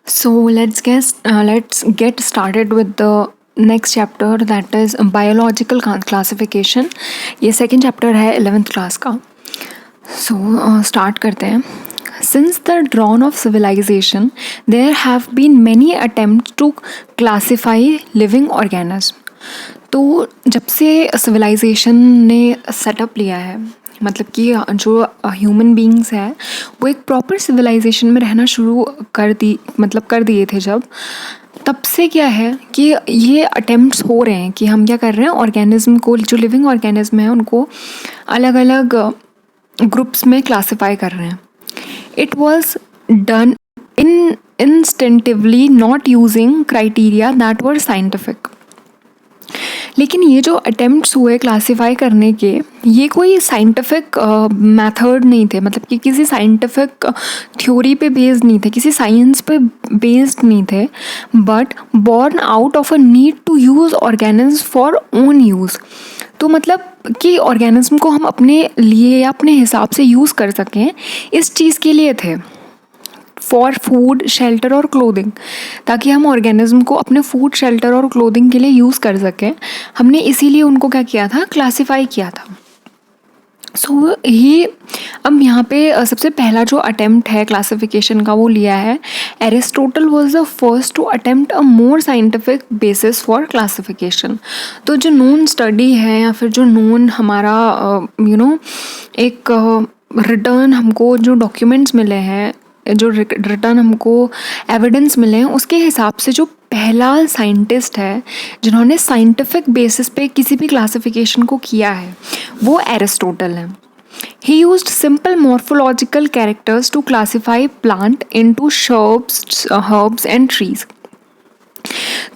So let's get started with the next chapter, that is biological classification. ये second chapter है 11th class का. So start करते हैं. Since the dawn of civilization, there have been many attempts to classify living organisms. तो जब से civilization ने setup लिया है, मतलब कि जो ह्यूमन बींग्स है वो एक प्रॉपर सिविलाइजेशन में रहना शुरू कर दिए थे जब, तब से क्या है कि ये अटेम्प्ट्स हो रहे हैं कि हम क्या कर रहे हैं, ऑर्गेनिज्म को, जो लिविंग ऑर्गेनिज्म है उनको अलग अलग ग्रुप्स में क्लासिफाई कर रहे हैं. It was done instinctively, not using criteria that were scientific. लेकिन ये जो अटेम्प्ट्स हुए क्लासिफाई करने के, ये कोई साइंटिफिक मेथड नहीं थे, मतलब कि किसी साइंटिफिक थ्योरी पे बेस्ड नहीं थे, किसी साइंस पे बेस्ड नहीं थे, but born out of a need to use organism for own use. तो मतलब कि ऑर्गेनिज्म को हम अपने लिए या अपने हिसाब से यूज़ कर सकें, इस चीज़ के लिए थे. फॉर फूड, शेल्टर और क्लोथिंग, ताकि हम ऑर्गेनिज्म को अपने फूड, शेल्टर और क्लोथिंग के लिए यूज़ कर सकें. हमने इसीलिए उनको क्या किया था, क्लासीफाई किया था. सो ये अब यहाँ पे सबसे पहला जो अटेम्प्ट है क्लासिफिकेशन का वो लिया है Aristotle. Was the first to attempt a more scientific basis for classification. तो जो नोन स्टडी है या फिर जो नोन हमारा एक रिटर्न हमको जो डॉक्यूमेंट्स मिले हैं, जो रिटर्न हमको एविडेंस मिले हैं, उसके हिसाब से जो पहला साइंटिस्ट है जिन्होंने साइंटिफिक बेसिस पे किसी भी क्लासिफिकेशन को किया है, वो एरिस्टोटल है. He used simple morphological characters to classify plant into shrubs, herbs and trees.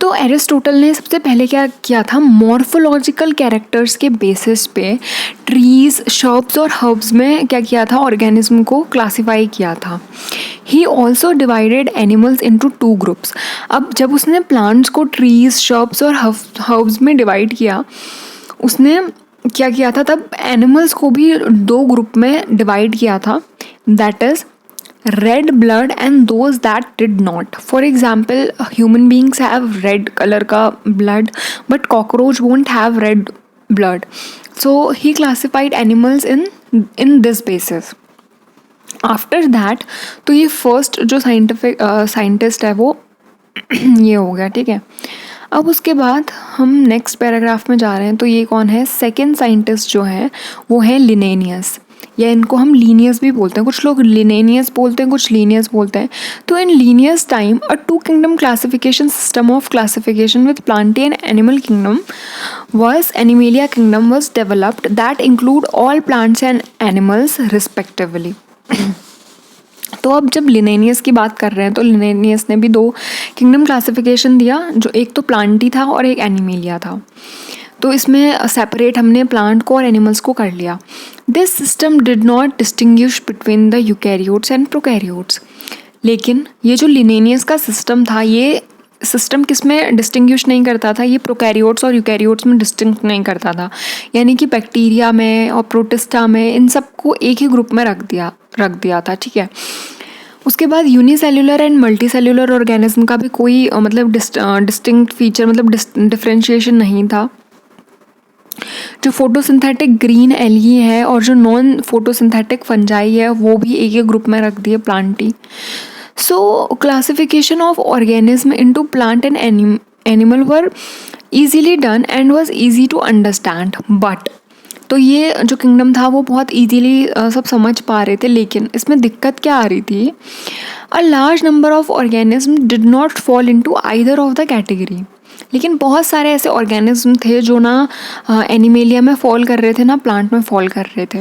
तो एरिस्टोटल ने सबसे पहले क्या किया था, मॉर्फोलॉजिकल कैरेक्टर्स के बेसिस पे ट्रीज, शर्ब्स और हर्ब्स में क्या किया था, ऑर्गेनिज्म को क्लासिफाई किया था. He also divided animals into two groups. अब जब उसने प्लांट्स को ट्रीज, शर्ब्स और हर्ब्स में डिवाइड किया, उसने क्या किया था, तब एनिमल्स को भी दो ग्रुप में डिवाइड किया था, that is red blood and those that did not. For example, human beings have red color का blood, but cockroach won't have red blood. So he classified animals in this basis. After that, तो ये first जो scientist है वो ये हो गया, ठीक है. अब उसके बाद हम नेक्स्ट पैराग्राफ में जा रहे हैं. तो ये कौन है, सेकेंड साइंटिस्ट जो है वो है लिनेनियस, या इनको हम लीनियस भी बोलते हैं. कुछ लोग लिनेनियस बोलते हैं, कुछ लीनियस बोलते हैं. तो in Linnaeus time a two kingdom classification system of classification with Plantae and animal kingdom was Animalia kingdom was developed that include all plants and animals respectively. तो अब जब लिनेनियस की बात कर रहे हैं, तो लिनेनियस ने भी दो किंगडम क्लासिफिकेशन दिया, जो एक तो प्लांटी था और एक एनिमेलिया था. तो इसमें सेपरेट हमने प्लांट को और एनिमल्स को कर लिया. This system did not distinguish between the eukaryotes and prokaryotes. लेकिन ये जो लिनेनियस का सिस्टम था, ये सिस्टम किस में डिस्टिंग्विश नहीं करता था, ये प्रोकैरियोट्स और यूकैरियोट्स में डिस्टिंक्ट नहीं करता था. यानी कि बैक्टीरिया में और प्रोटिस्टा में इन सबको एक ही ग्रुप में रख दिया था, ठीक है. उसके बाद unicellular and multi cellular organism का भी कोई मतलब डिस्टिंक्ट फीचर, मतलब डिफरेंशिएशन नहीं था. जो फोटोसिंथेटिक ग्रीन एल्गी है और जो नॉन फोटोसिंथेटिक फंजाई है, वो भी एक ही ग्रुप में रख दिए, plantae. So classification of organism into plant and animal were easily done and was easy to understand. But तो ये जो किंगडम था वो बहुत इजीली सब समझ पा रहे थे, लेकिन इसमें दिक्कत क्या आ रही थी, अ large number of organism did not fall into either of the category. लेकिन बहुत सारे ऐसे ऑर्गेनिज्म थे जो ना एनिमेलिया में फॉल कर रहे थे, ना प्लांट में फॉल कर रहे थे.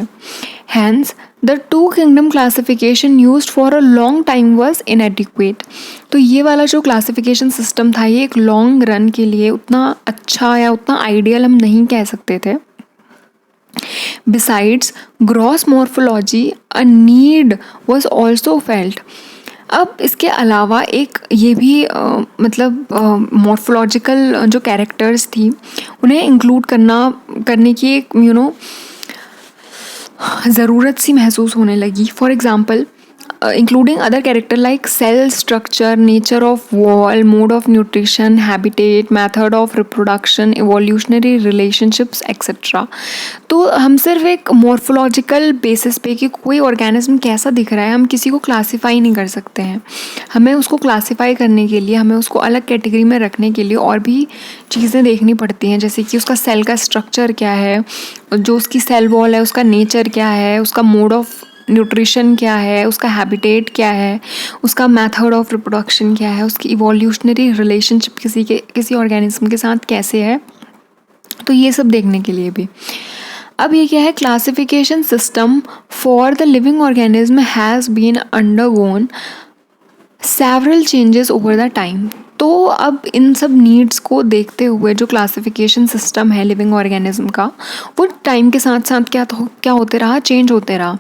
Hence the two kingdom classification used for a long time was inadequate. तो ये वाला जो क्लासिफिकेशन सिस्टम था, ये एक लॉन्ग रन के लिए उतना अच्छा या उतना आइडियल हम नहीं कह सकते थे. Besides gross morphology, a need was also felt. अब इसके अलावा एक ये भी मतलब मॉर्फोलॉजिकल जो कैरेक्टर्स थी उन्हें इंक्लूड करने की एक ज़रूरत सी महसूस होने लगी. For example including other character like cell structure, nature of wall, mode of nutrition, habitat, method of reproduction, evolutionary relationships etc. तो हम सिर्फ एक मॉर्फोलॉजिकल बेसिस पे कि कोई ऑर्गेनिज्म कैसा दिख रहा है हम किसी को क्लासीफाई नहीं कर सकते हैं. हमें उसको क्लासीफाई करने के लिए, हमें उसको अलग कैटेगरी में रखने के लिए और भी चीज़ें देखनी पड़ती हैं, जैसे कि उसका सेल का स्ट्रक्चर क्या है, जो उसकी सेल वॉल है उसका नेचर क्या है, उसका मोड ऑफ न्यूट्रिशन क्या है, उसका हैबिटेट क्या है, उसका मेथड ऑफ रिप्रोडक्शन क्या है, उसकी इवोल्यूशनरी रिलेशनशिप किसी ऑर्गेनिज्म के साथ कैसे है. तो ये सब देखने के लिए भी. अब ये क्या है, classification system for the living organism has been undergone several changes over the time. तो अब इन सब नीड्स को देखते हुए जो क्लासिफिकेशन सिस्टम है लिविंग ऑर्गेनिज्म का, वो टाइम के साथ साथ क्या होते रहा, चेंज होते रहा.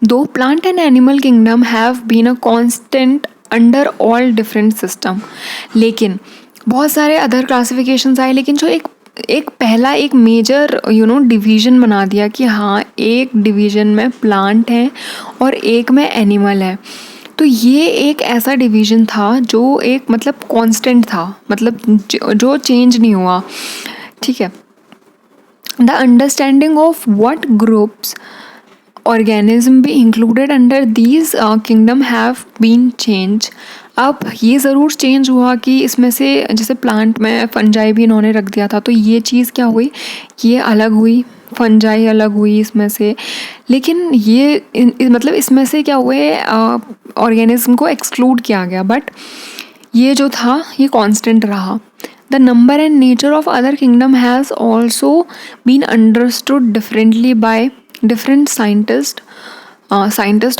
Though plant and animal kingdom have been a constant under all different system. लेकिन बहुत सारे अदर क्लासिफिकेशंस आए, लेकिन जो एक पहला एक मेजर डिवीज़न बना दिया कि हाँ एक डिवीज़न में प्लांट है और एक में एनिमल है. तो ये एक ऐसा डिवीज़न था जो एक मतलब कांस्टेंट था, मतलब जो चेंज नहीं हुआ. ठीक है. The understanding of what groups organism be included under these kingdom have been change. अब ये ज़रूर चेंज हुआ कि इसमें से जैसे प्लांट में फंजाई भी इन्होंने रख दिया था, तो ये चीज़ क्या हुई, ये अलग हुई, फंजाई अलग हुई इसमें से. लेकिन ये मतलब इसमें से क्या हुए, ऑर्गेनिज्म को एक्सक्लूड किया गया, बट ये जो था ये कांस्टेंट रहा. The number and nature of other kingdom has also been understood differently by different scientist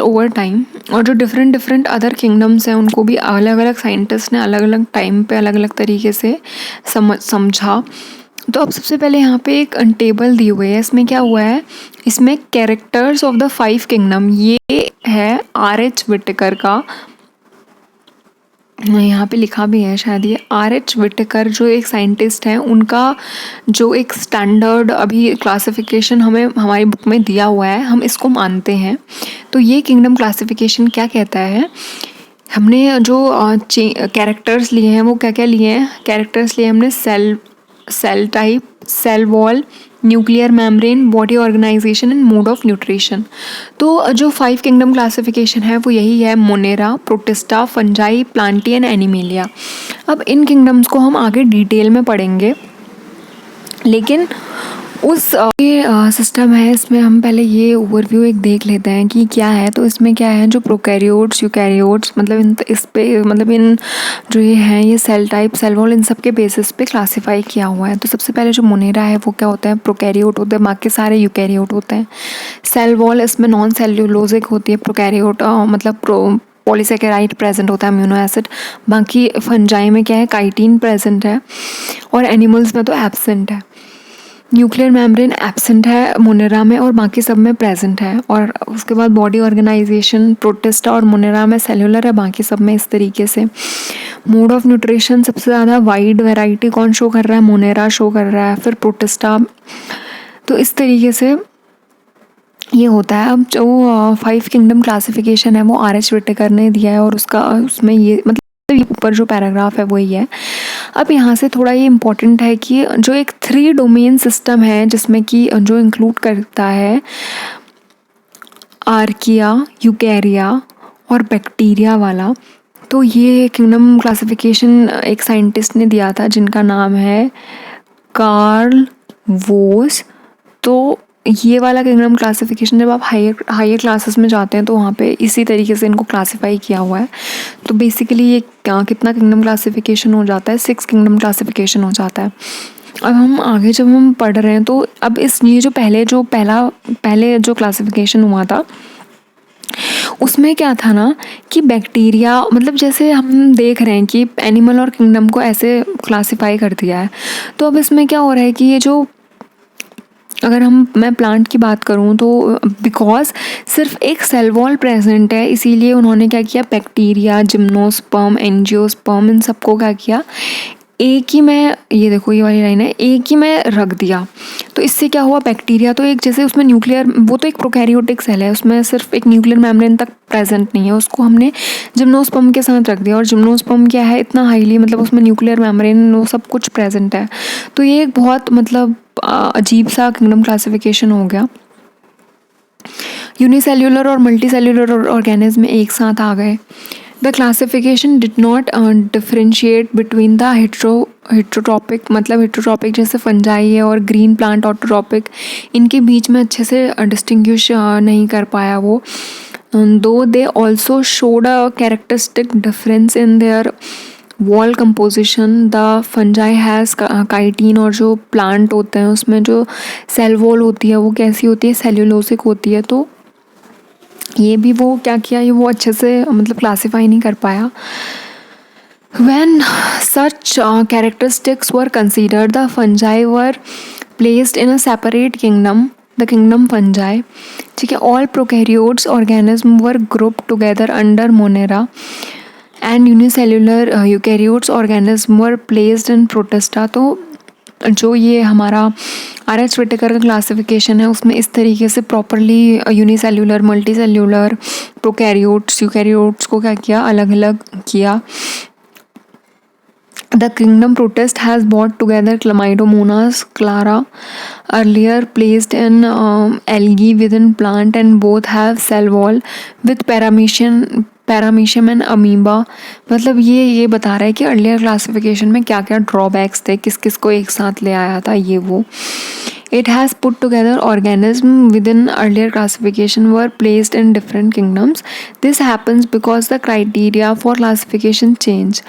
over time. और जो डिफरेंट अदर किंगडम्स हैं उनको भी अलग अलग साइंटिस्ट ने अलग अलग टाइम पे अलग अलग तरीके से समझा. तो अब सबसे पहले यहाँ पे एक टेबल दी हुई है. इसमें क्या हुआ है, इसमें कैरेक्टर्स ऑफ द 5 किंगडम, ये है R.H. विटेकर का, यहाँ पे लिखा भी है शायद, ये R.H. विटेकर जो एक साइंटिस्ट हैं, उनका जो एक स्टैंडर्ड अभी क्लासिफिकेशन हमें हमारी बुक में दिया हुआ है, हम इसको मानते हैं. तो ये किंगडम क्लासिफिकेशन क्या कहता है, हमने जो कैरेक्टर्स लिए हैं वो क्या क्या लिए हैं, कैरेक्टर्स लिए हमने cell type, cell wall, nuclear membrane, body organisation and mode of nutrition. तो जो 5 किंगडम क्लासिफिकेशन है वो यही है, monera, protista, fungi, plantae and animalia. अब इन किंगडम्स को हम आगे डिटेल में पढ़ेंगे, लेकिन उस सिस्टम है, इसमें हम पहले ये ओवरव्यू एक देख लेते हैं कि क्या है. तो इसमें क्या है, जो प्रोकैरियोट्स, यूकैरियोट्स, मतलब इन जो ये हैं, ये सेल टाइप, सेल वॉल, इन सब के बेसिस पे क्लासीफाई किया हुआ है. तो सबसे पहले जो मोनेरा है वो क्या होता है, प्रोकैरियोट होता है, बाकी सारे यूकैरियोट होते हैं. सेल वॉल इसमें नॉन सेल्यूलोजिक होती है, प्रोकैरियोट मतलब पॉलीसेकेराइड प्रेजेंट होता है, अम्यूनो एसिड. बाकी फंजाई में क्या है, काइटिन प्रेजेंट है, और एनिमल्स में तो एब्सेंट है. न्यूक्लियर मेम्ब्रेन एब्सेंट है मोनेरा में और बाकी सब में प्रेजेंट है. और उसके बाद बॉडी ऑर्गेनाइजेशन प्रोटिस्टा और मोनेरा में सेल्यूलर है, बाकी सब में इस तरीके से. मोड ऑफ न्यूट्रिशन सबसे ज़्यादा वाइड वैरायटी कौन शो कर रहा है, मोनेरा शो कर रहा है, फिर प्रोटिस्टा. तो इस तरीके से ये होता है. अब जो 5 किंगडम क्लासिफिकेशन है वो R.H. विटेकर ने दिया है, और उसमें ये मतलब ये ऊपर जो पैराग्राफ है वही है. अब यहाँ से थोड़ा ये इम्पोर्टेंट है कि जो एक 3 डोमेन सिस्टम है, जिसमें कि जो इंक्लूड करता है आर्किया, यूकैरिया और बैक्टीरिया वाला. तो ये किंगडम क्लासिफिकेशन एक साइंटिस्ट ने दिया था जिनका नाम है कार्ल वोस. तो ये वाला किंगडम क्लासिफिकेशन जब आप हायर क्लासेस में जाते हैं तो वहाँ पे इसी तरीके से इनको क्लासिफाई किया हुआ है. तो बेसिकली ये कितना किंगडम क्लासिफिकेशन हो जाता है, 6 किंगडम क्लासिफिकेशन हो जाता है. अब हम आगे जब हम पढ़ रहे हैं तो अब ये जो पहले जो क्लासिफिकेशन हुआ था उसमें क्या था ना कि बैक्टीरिया, मतलब जैसे हम देख रहे हैं कि एनिमल और किंगडम को ऐसे क्लासिफाई कर दिया है. तो अब इसमें क्या हो रहा है कि ये जो अगर मैं प्लांट की बात करूं तो बिकॉज सिर्फ एक सेल वॉल प्रेजेंट है, इसीलिए उन्होंने क्या किया, बैक्टीरिया, जिम्नोस्पर्म, एंजियोस्पर्म, इन सबको क्या किया, एक ही मैं, ये देखो ये वाली लाइन है, एक ही मैं रख दिया तो इससे क्या हुआ, बैक्टीरिया तो एक जैसे उसमें न्यूक्लियर, वो तो एक प्रोकैरियोटिक सेल है, उसमें सिर्फ एक न्यूक्लियर मेम्ब्रेन तक प्रेजेंट नहीं है, उसको हमने जिम्नोस्पर्म के साथ रख दिया। और जिम्नोस्पर्म क्या है, इतना हाईली, मतलब उसमें न्यूक्लियर मेम्ब्रेन वो सब कुछ प्रेजेंट है। तो ये एक बहुत मतलब अजीब सा किंगडम क्लासिफिकेशन हो गया। यूनिसेल्युलर और मल्टीसेल्युलर ऑर्गेनिज्म एक साथ आ गए। The classification did not differentiate between the heterotrophic, मतलब हेट्रोट्रॉपिक जैसे फंजाई है और ग्रीन प्लांट ऑटोट्रॉपिक, इनके बीच में अच्छे से डिस्टिंग्विश नहीं कर पाया वो। दो they also showed a characteristic difference in their wall composition. The fungi has chitin, और जो प्लांट होते हैं उसमें जो सेल वॉल होती है वो कैसी होती है, सेल्यूलोसिक होती है। तो ये भी वो क्या किया, ये वो अच्छे से मतलब क्लासीफाई नहीं कर पाया। When such characteristics were considered, the fungi were placed in a separate kingdom, the kingdom fungi. ठीक है, all prokaryotes organisms were grouped together under Monera, and unicellular eukaryotes organisms were placed in Protista. तो जो ये हमारा RH. Whittaker का classification है उसमें इस तरीके से properly unicellular, multicellular, prokaryotes, eukaryotes को क्या किया, अलग अलग किया। The kingdom Protist has brought together Chlamydomonas clara, earlier placed in algae within plant, and both have cell wall with paramecium and amoeba. मतलब ये बता रहा है कि अर्लियर क्लासिफिकेशन में क्या क्या ड्रॉबैक्स थे, किस किस को एक साथ ले आया था ये वो। It has put together organisms within earlier classification were placed in different kingdoms. This happens because the criteria for classification change.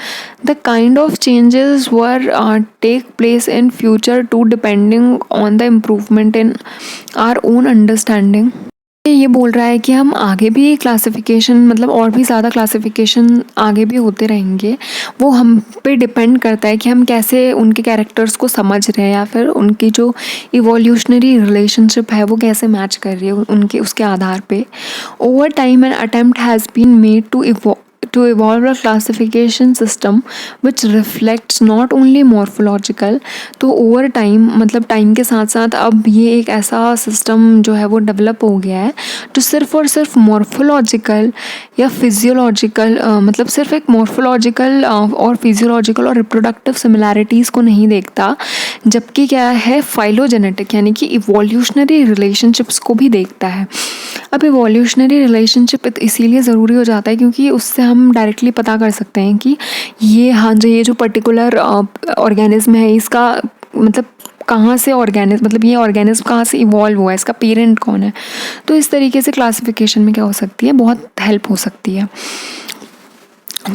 The kind of changes were take place in future too, depending on the improvement in our own understanding. ये बोल रहा है कि हम आगे भी classification, मतलब और भी ज़्यादा क्लासिफिकेशन आगे भी होते रहेंगे। वो हम पे डिपेंड करता है कि हम कैसे उनके कैरेक्टर्स को समझ रहे हैं, या फिर उनकी जो इवोल्यूशनरी रिलेशनशिप है वो कैसे मैच कर रही है उनके, उसके आधार पे। Over time an attempt has been made to evolve a classification system which reflects not only morphological, तो ओवर टाइम मतलब टाइम के साथ साथ अब ये एक ऐसा सिस्टम जो है वो डेवलप हो गया है जो सिर्फ और सिर्फ मॉर्फोलॉजिकल या फिजियोलॉजिकल, मतलब सिर्फ एक मॉर्फोलॉजिकल और फिजियोलॉजिकल और रिप्रोडक्टिव सिमिलैरिटीज़ को नहीं देखता, जबकि क्या है, फाइलोजेनेटिक यानी कि इवोल्यूशनरी रिलेशनशिप्स को भी देखता है। अब इवोल्यूशनरी रिलेशनशिप इसीलिए ज़रूरी हो जाता है क्योंकि उससे हम डायरेक्टली पता कर सकते हैं कि ये, हाँ जो ये जो पर्टिकुलर ऑर्गेनिज्म है इसका मतलब कहाँ से मतलब ये ऑर्गेनिज्म कहाँ से इवॉल्व हुआ है, इसका पेरेंट कौन है। तो इस तरीके से क्लासिफिकेशन में क्या हो सकती है, बहुत हेल्प हो सकती है।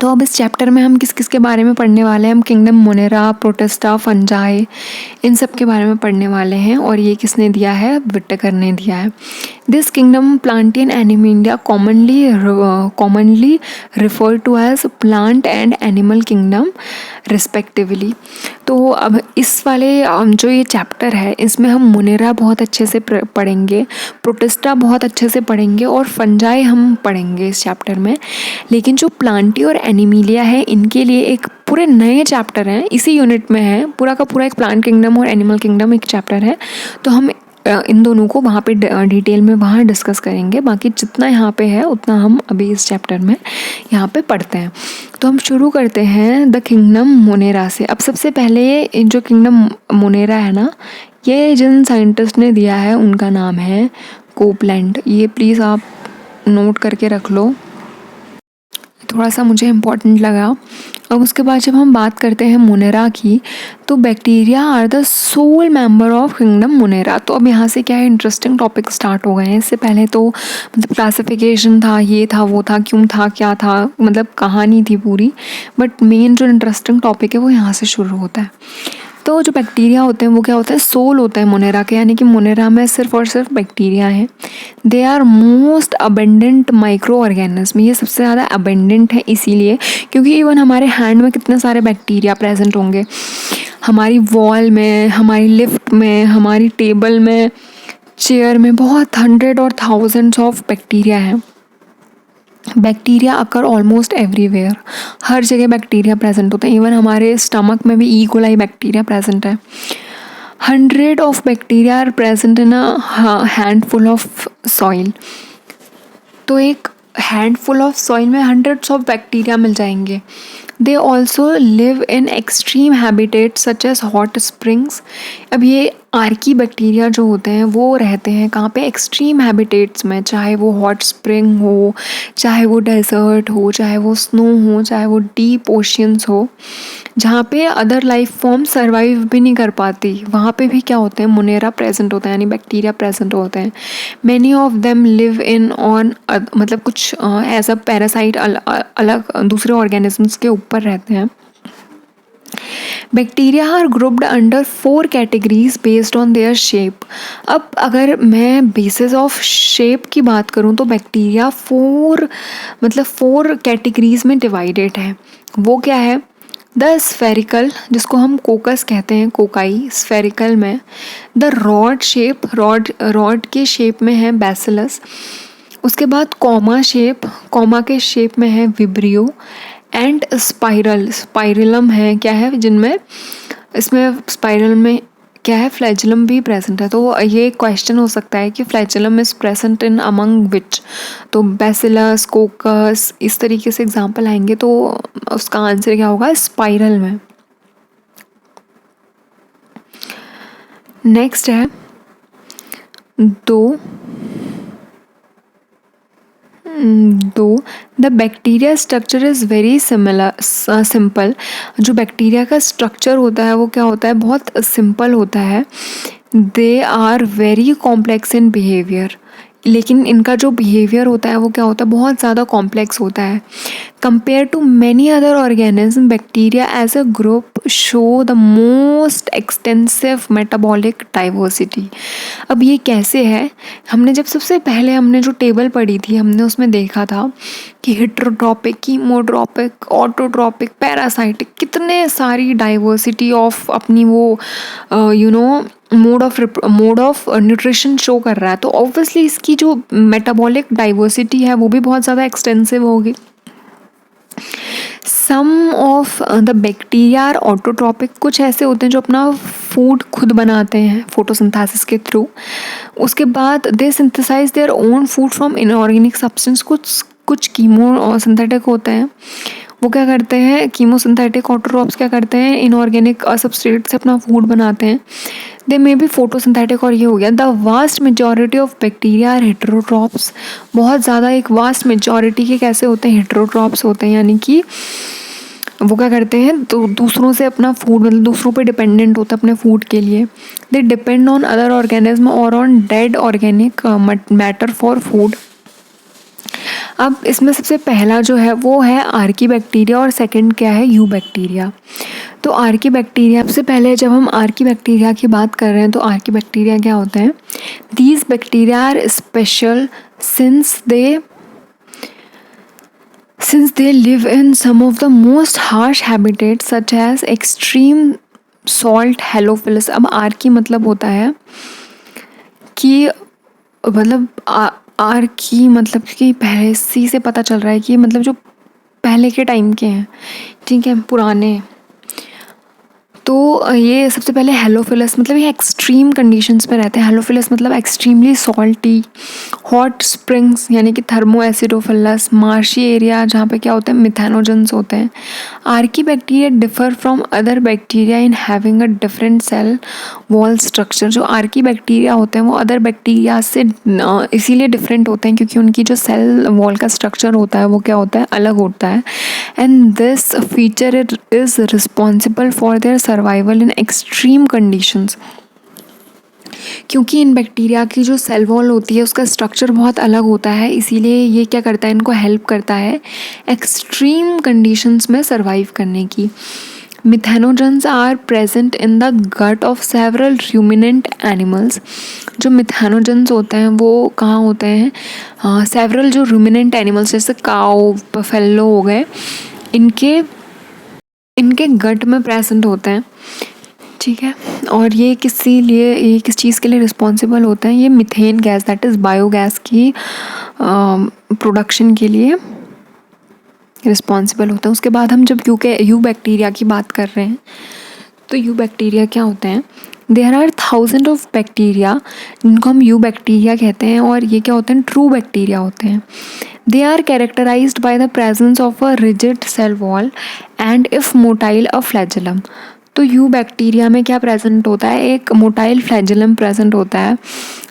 तो अब इस चैप्टर में हम किस किस के बारे में पढ़ने वाले हैं, हम किंगडम मोनेरा, प्रोटिस्टा, फंजाई, इन सब के बारे में पढ़ने वाले हैं। और ये किसने दिया है, व्हिटेकर ने दिया है। This kingdom Plantae and Animalia commonly refer to as plant and animal kingdom respectively. तो अब इस वाले जो ये चैप्टर है इसमें हम मोनेरा बहुत अच्छे से पढ़ेंगे, प्रोटिस्टा बहुत अच्छे से पढ़ेंगे और फंजाई हम पढ़ेंगे इस चैप्टर में। लेकिन जो प्लांटी और एनिमिलिया है इनके लिए एक पूरे नए चैप्टर हैं, इसी यूनिट में है, पूरा का पूरा एक प्लांट किंगडम और एनिमल किंगडम एक चैप्टर है। तो हम इन दोनों को वहाँ पे डिटेल में वहाँ डिस्कस करेंगे। बाकी जितना यहाँ पे है उतना हम अभी इस चैप्टर में यहाँ पे पढ़ते हैं। तो हम शुरू करते हैं द किंगडम मोनेरा से। अब सबसे पहले जो किंगडम मोनेरा है ना, ये जिन साइंटिस्ट ने दिया है उनका नाम है कोपलैंड। ये प्लीज़ आप नोट करके रख लो, थोड़ा सा मुझे इम्पॉर्टेंट लगा। अब उसके बाद जब हम बात करते हैं मोनेरा की, तो bacteria are the sole member of kingdom monera. तो अब यहाँ से क्या है, इंटरेस्टिंग टॉपिक स्टार्ट हो गए हैं। इससे पहले तो मतलब क्लासिफिकेशन था, ये था, वो था, क्यों था, क्या था, मतलब कहानी थी पूरी। बट मेन जो इंटरेस्टिंग टॉपिक है वो यहाँ से शुरू होता है। तो जो बैक्टीरिया होते हैं वो क्या होता है, सोल होता है मोनेरा के, यानी कि मोनेरा में सिर्फ और सिर्फ बैक्टीरिया हैं। They are most abundant micro organism. ये सबसे ज़्यादा अबेंडेंट है इसीलिए क्योंकि इवन हमारे हैंड में कितने सारे बैक्टीरिया प्रेजेंट होंगे, हमारी वॉल में, हमारी लिफ्ट में, हमारी टेबल में, चेयर में, बहुत 100 और 1000s ऑफ बैक्टीरिया हैं। बैक्टीरिया अकर ऑलमोस्ट एवरीवेयर, हर जगह बैक्टीरिया प्रेजेंट होते हैं। इवन हमारे स्टमक में भी ई कोलाई बैक्टीरिया प्रेजेंट है। 100 of bacteria are present in a handful of soil. तो एक हैंडफुल ऑफ सॉइल में 100 ऑफ बैक्टीरिया मिल जाएंगे। They also live in extreme habitat such as hot springs. अब ये आर्की बैक्टीरिया जो होते हैं वो रहते हैं कहाँ पे, एक्सट्रीम हैबिटेट्स में, चाहे वो हॉट स्प्रिंग हो, चाहे वो डेजर्ट हो, चाहे वो स्नो हो, चाहे वो डीप ओशियंस हो, जहाँ पे अदर लाइफ फॉर्म सर्वाइव भी नहीं कर पाती, वहाँ पे भी क्या होते हैं, मोनेरा प्रेजेंट होता है, यानी बैक्टीरिया प्रेजेंट होते हैं। Many of them live in on, मतलब कुछ एज अ पैरासाइट अलग दूसरे ऑर्गेनिजम्स के ऊपर रहते हैं। Bacteria are grouped under 4 categories based on their shape. अब अगर मैं बेसिस ऑफ शेप की बात करूँ तो बैक्टीरिया 4 कैटेगरीज में डिवाइडेड है। वो क्या है, द स्फेरिकल, जिसको हम कोकस कहते हैं, कोकाई, स्फेरिकल में। द रॉड शेप, रॉड के शेप में है बैसिलस। उसके बाद कॉमा शेप, कॉमा के शेप में है विब्रियो। एंड स्पाइरल, स्पाइरलम है, क्या है जिनमें, इसमें स्पाइरल में क्या है, फ्लैजिलम भी प्रेजेंट है। तो ये क्वेश्चन हो सकता है कि flagellum is present in among which, तो बैसिलस, कोकस, इस तरीके से एग्जाम्पल आएंगे, तो उसका आंसर क्या होगा, स्पाइरल में। नेक्स्ट है दो the bacteria structure is very simple. जो बैक्टीरिया का स्ट्रक्चर होता है वो क्या होता है, बहुत सिंपल होता है। They are very complex in behaviour, लेकिन इनका जो बिहेवियर होता है वो क्या होता है, बहुत ज़्यादा कॉम्प्लेक्स होता है। Compare to many other organism, bacteria as a group show the most extensive metabolic diversity. अब ये कैसे है, हमने जब सबसे पहले हमने जो टेबल पढ़ी थी, हमने उसमें देखा था कि हेट्रोट्रॉपिक, कीमोट्रॉपिक, ऑटोट्रॉपिक, पैरासाइटिक, कितने सारी डाइवर्सिटी ऑफ अपनी वो मोड ऑफ न्यूट्रिशन शो कर रहा है। तो ऑब्वियसली इसकी जो मेटाबॉलिक डाइवर्सिटी है वो भी बहुत ज़्यादा एक्सटेंसिव होगी। Some of the bacteria are autotrophic, कुछ ऐसे होते हैं जो अपना फूड खुद बनाते हैं फोटोसिंथेसिस के थ्रू। उसके बाद they synthesise their own food from inorganic substance. कुछ कीमो सिंथेटिक होते हैं, वो क्या करते हैं, कीमोसिंथेटिक ऑटोट्रॉप्स क्या करते हैं, इनऑर्गेनिक सब्सट्रेट से अपना फूड बनाते हैं। दे मे बी फोटोसिंथेटिक, और ये हो गया। The vast majority of bacteria are heterotrophs. बहुत ज़्यादा एक वास्ट मेजॉरिटी के कैसे होते हैं, हेटेरोट्रॉप्स होते हैं, यानी कि वो क्या करते हैं, तो दूसरों से अपना फूड, मतलब दूसरों पे डिपेंडेंट होता है अपने फूड के लिए। They depend on other organism और on dead organic matter for food. अब इसमें सबसे पहला जो है वो है आर्की बैक्टीरिया, और सेकंड क्या है, यू बैक्टीरिया। तो आर्की बैक्टीरिया, सबसे पहले जब हम आर्की बैक्टीरिया की बात कर रहे हैं तो आर्की बैक्टीरिया क्या होते हैं, these bacteria are special since they live in some of the most harsh habitats such as extreme salt halophilus। अब आर्की मतलब होता है कि मतलब आर्की मतलब कि पहले सी से पता चल रहा है कि मतलब जो पहले के टाइम के हैं, ठीक है, पुराने। तो ये सबसे पहले हेलोफिलस, मतलब ये एक्सट्रीम कंडीशंस में रहते हैं। हेलोफिलस मतलब एक्सट्रीमली सॉल्टी, हॉट स्प्रिंग्स यानी कि थर्मो एसिडोफिलस, मार्शी एरिया जहाँ पे क्या होते हैं, मिथेनोजेंस होते हैं। Archaebacteria differ from other bacteria in having a different cell wall structure. जो आर्की बैक्टीरिया होते हैं वो अदर बैक्टीरिया से इसीलिए डिफरेंट होते हैं क्योंकि उनकी जो सेल वॉल का स्ट्रक्चर होता है वो क्या होता है, अलग होता है। And this feature is responsible for their survival in extreme conditions. क्योंकि इन बैक्टीरिया की जो सेल वॉल होती है उसका स्ट्रक्चर बहुत अलग होता है, इसीलिए ये क्या करता है, इनको हेल्प करता है एक्सट्रीम कंडीशंस में सर्वाइव करने की। Methanogens are present in the gut of several ruminant animals. जो मिथेनोजेंस होते हैं वो कहाँ होते हैं, सेवरल जो रूमिनेंट एनिमल्स जैसे काऊ, बफेलो हो गए, इनके गट में प्रेजेंट होते हैं, ठीक है। और ये किस चीज़ के लिए रिस्पॉन्सिबल होता है? ये methane gas, that is biogas की प्रोडक्शन के लिए रिस्पॉन्सिबल होता है। उसके बाद हम जब यू बैक्टीरिया की बात कर रहे हैं, तो यू बैक्टीरिया क्या होते हैं? There are thousand of bacteria जिनको हम यू बैक्टीरिया कहते हैं, और ये क्या होते हैं? ट्रू बैक्टीरिया होते हैं। They are characterised by the presence of a rigid cell wall and if motile a flagellum. तो यू बैक्टीरिया में क्या प्रेजेंट होता है? एक मोटाइल फ्लैजेलम प्रेजेंट होता है।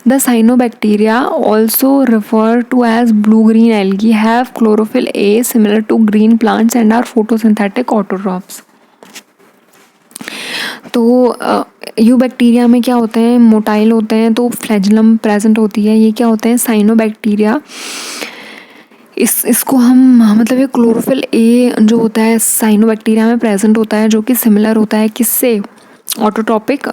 The cyanobacteria also refer to as blue green algae have chlorophyll a similar to green plants and are photosynthetic autotrophs. तो eubacteria में क्या होते हैं? मोटाइल होते हैं, तो फ्लैजेलम प्रेजेंट होती है। ये क्या होते हैं? साइनोबैक्टीरिया। इसको हम मतलब ये क्लोरोफिल ए जो होता है साइनोबैक्टीरिया में प्रेजेंट होता है, जो कि सिमिलर होता है किससे? ऑटोट्रॉपिक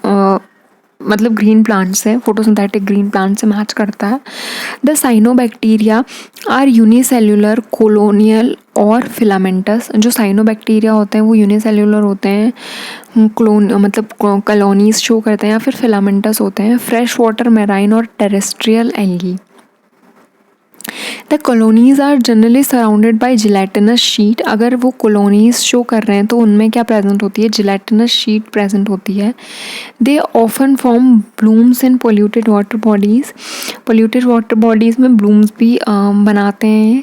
मतलब ग्रीन प्लांट से, फोटोसिंथेटिक ग्रीन प्लांट से मैच करता है। The cyanobacteria are unicellular, colonial और फिलामेंटस। जो साइनोबैक्टीरिया होते हैं वो यूनिसेल्युलर होते हैं, मतलब कॉलोनीज शो करते हैं, या फिर फिलामेंटस होते हैं। फ्रेश वाटर, मैराइन और terrestrial algae. The colonies are generally surrounded by gelatinous sheath. अगर वो कॉलोनीज शो कर रहे हैं तो उनमें क्या प्रेजेंट होती है? जिलेटिनस शीट प्रेजेंट होती है। They often form blooms in polluted water bodies. Polluted water bodies में ब्लूम्स भी बनाते हैं।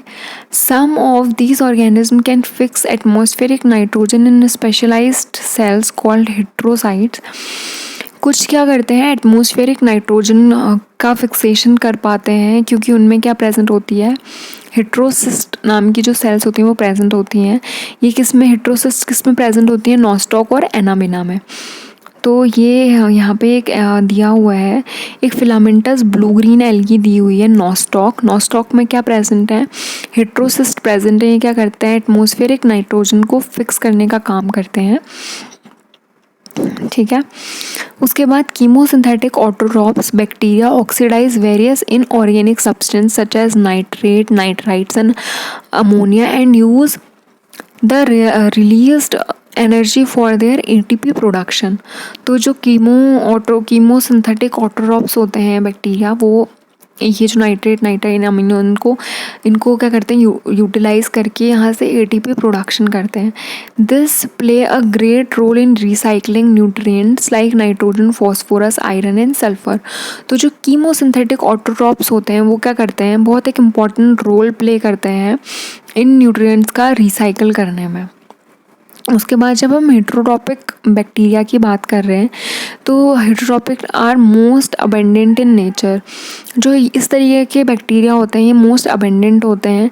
Some of these organism can fix atmospheric nitrogen in specialised cells called heterocysts. कुछ क्या करते हैं? एटमॉस्फेरिक नाइट्रोजन का फिक्सेशन कर पाते हैं, क्योंकि उनमें क्या प्रेजेंट होती है? हेट्रोसिस्ट नाम की जो सेल्स होती हैं वो प्रेजेंट होती हैं। ये हेट्रोसिस्ट किस में प्रेजेंट होती हैं? नॉस्टॉक और एनामिना में। तो ये यहाँ पे एक दिया हुआ है, एक फिलामेंटस ब्लू ग्रीन एल्गी दी हुई है, नॉस्टॉक में क्या प्रेजेंट है? हेट्रोसिस्ट प्रेजेंट है। ये क्या करते हैं? एटमॉस्फेरिक नाइट्रोजन को फिक्स करने का काम करते हैं। ठीक है। उसके बाद chemosynthetic autotrophs bacteria oxidise various inorganic substance such as nitrate, nitrites and ammonia and use the released energy for their ATP production. तो जो कीमोसिंथेटिक ऑटोट्रॉप्स होते हैं बैक्टीरिया, वो ये जो नाइट्राइट अमीनो इनको क्या करते हैं? यूटिलाइज करके यहाँ से एटीपी प्रोडक्शन करते हैं। This play a great role in recycling nutrients like nitrogen, phosphorus, iron and sulphur. तो जो कीमोसिंथेटिक ऑटोट्रॉप्स होते हैं वो क्या करते हैं? बहुत एक इम्पॉर्टेंट रोल प्ले करते हैं इन न्यूट्रिएंट्स का रिसाइकल करने में। उसके बाद जब हम हेट्रोट्रॉपिक बैक्टीरिया की बात कर रहे हैं, तो heterotrophic are most abundant in nature. जो इस तरीके के बैक्टीरिया होते हैं ये मोस्ट अबेंडेंट होते हैं।